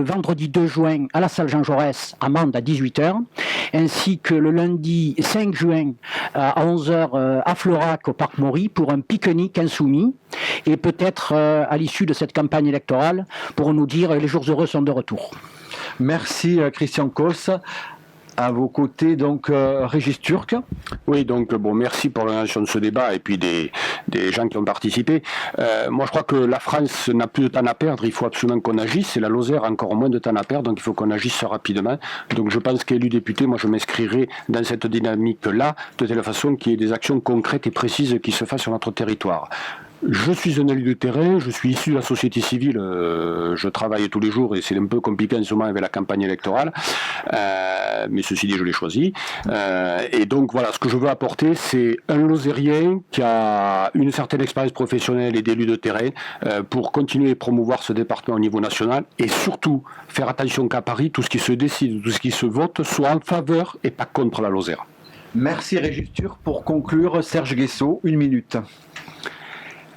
vendredi 2 juin à la salle Jean Jaurès à Mende à 18h, ainsi que le lundi 5 juin à 11h à Florac au Parc Maury pour un pique-nique insoumis et peut-être à l'issue de cette campagne électorale pour nous dire les jours heureux sont de retour. Merci Christian Cos. À vos côtés, donc, Régis Turc. Oui, donc, bon, merci pour l'organisation de ce débat et puis des gens qui ont participé. Moi, je crois que la France n'a plus de temps à perdre, il faut absolument qu'on agisse, et la Lozère a encore moins de temps à perdre, donc il faut qu'on agisse rapidement. Donc, je pense qu'élu député, moi, je m'inscrirai dans cette dynamique-là, de telle façon qu'il y ait des actions concrètes et précises qui se fassent sur notre territoire. Je suis un élu de terrain, je suis issu de la société civile, je travaille tous les jours et c'est un peu compliqué en ce moment avec la campagne électorale, mais ceci dit je l'ai choisi. Et donc voilà, ce que je veux apporter c'est un Lozérien qui a une certaine expérience professionnelle et d'élu de terrain pour continuer à promouvoir ce département au niveau national et surtout faire attention qu'à Paris, tout ce qui se décide, tout ce qui se vote soit en faveur et pas contre la Lozère. Merci Régis Turc. Pour conclure, Serge Guessot, 1 minute.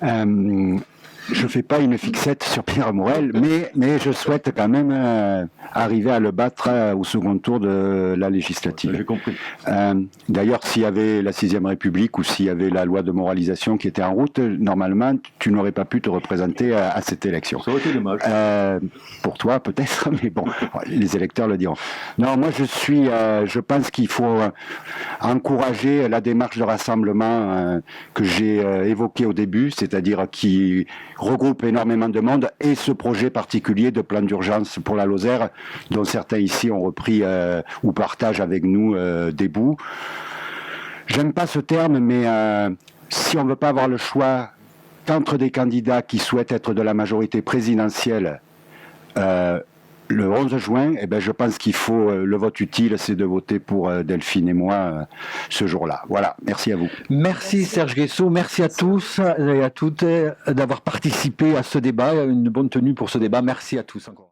Je ne fais pas une fixette sur Pierre Morel, mais je souhaite quand même arriver à le battre au second tour de la législative. J'ai compris. D'ailleurs, s'il y avait la 6ème République ou s'il y avait la loi de moralisation qui était en route, normalement, tu n'aurais pas pu te représenter à cette élection. Ça aurait été dommage. Pour toi, peut-être, mais bon, les électeurs le diront. Non, moi, je pense qu'il faut encourager la démarche de rassemblement que j'ai évoquée au début, c'est-à-dire qui regroupe énormément de monde, et ce projet particulier de plan d'urgence pour la Lozère, dont certains ici ont repris ou partagent avec nous des bouts. J'aime pas ce terme, mais si on ne veut pas avoir le choix qu'entre des candidats qui souhaitent être de la majorité présidentielle le 11 juin, eh ben, je pense qu'il faut, le vote utile, c'est de voter pour Delphine et moi ce jour-là. Voilà, merci à vous. Merci Serge Guessot, merci à tous et à toutes d'avoir participé à ce débat, une bonne tenue pour ce débat. Merci à tous encore.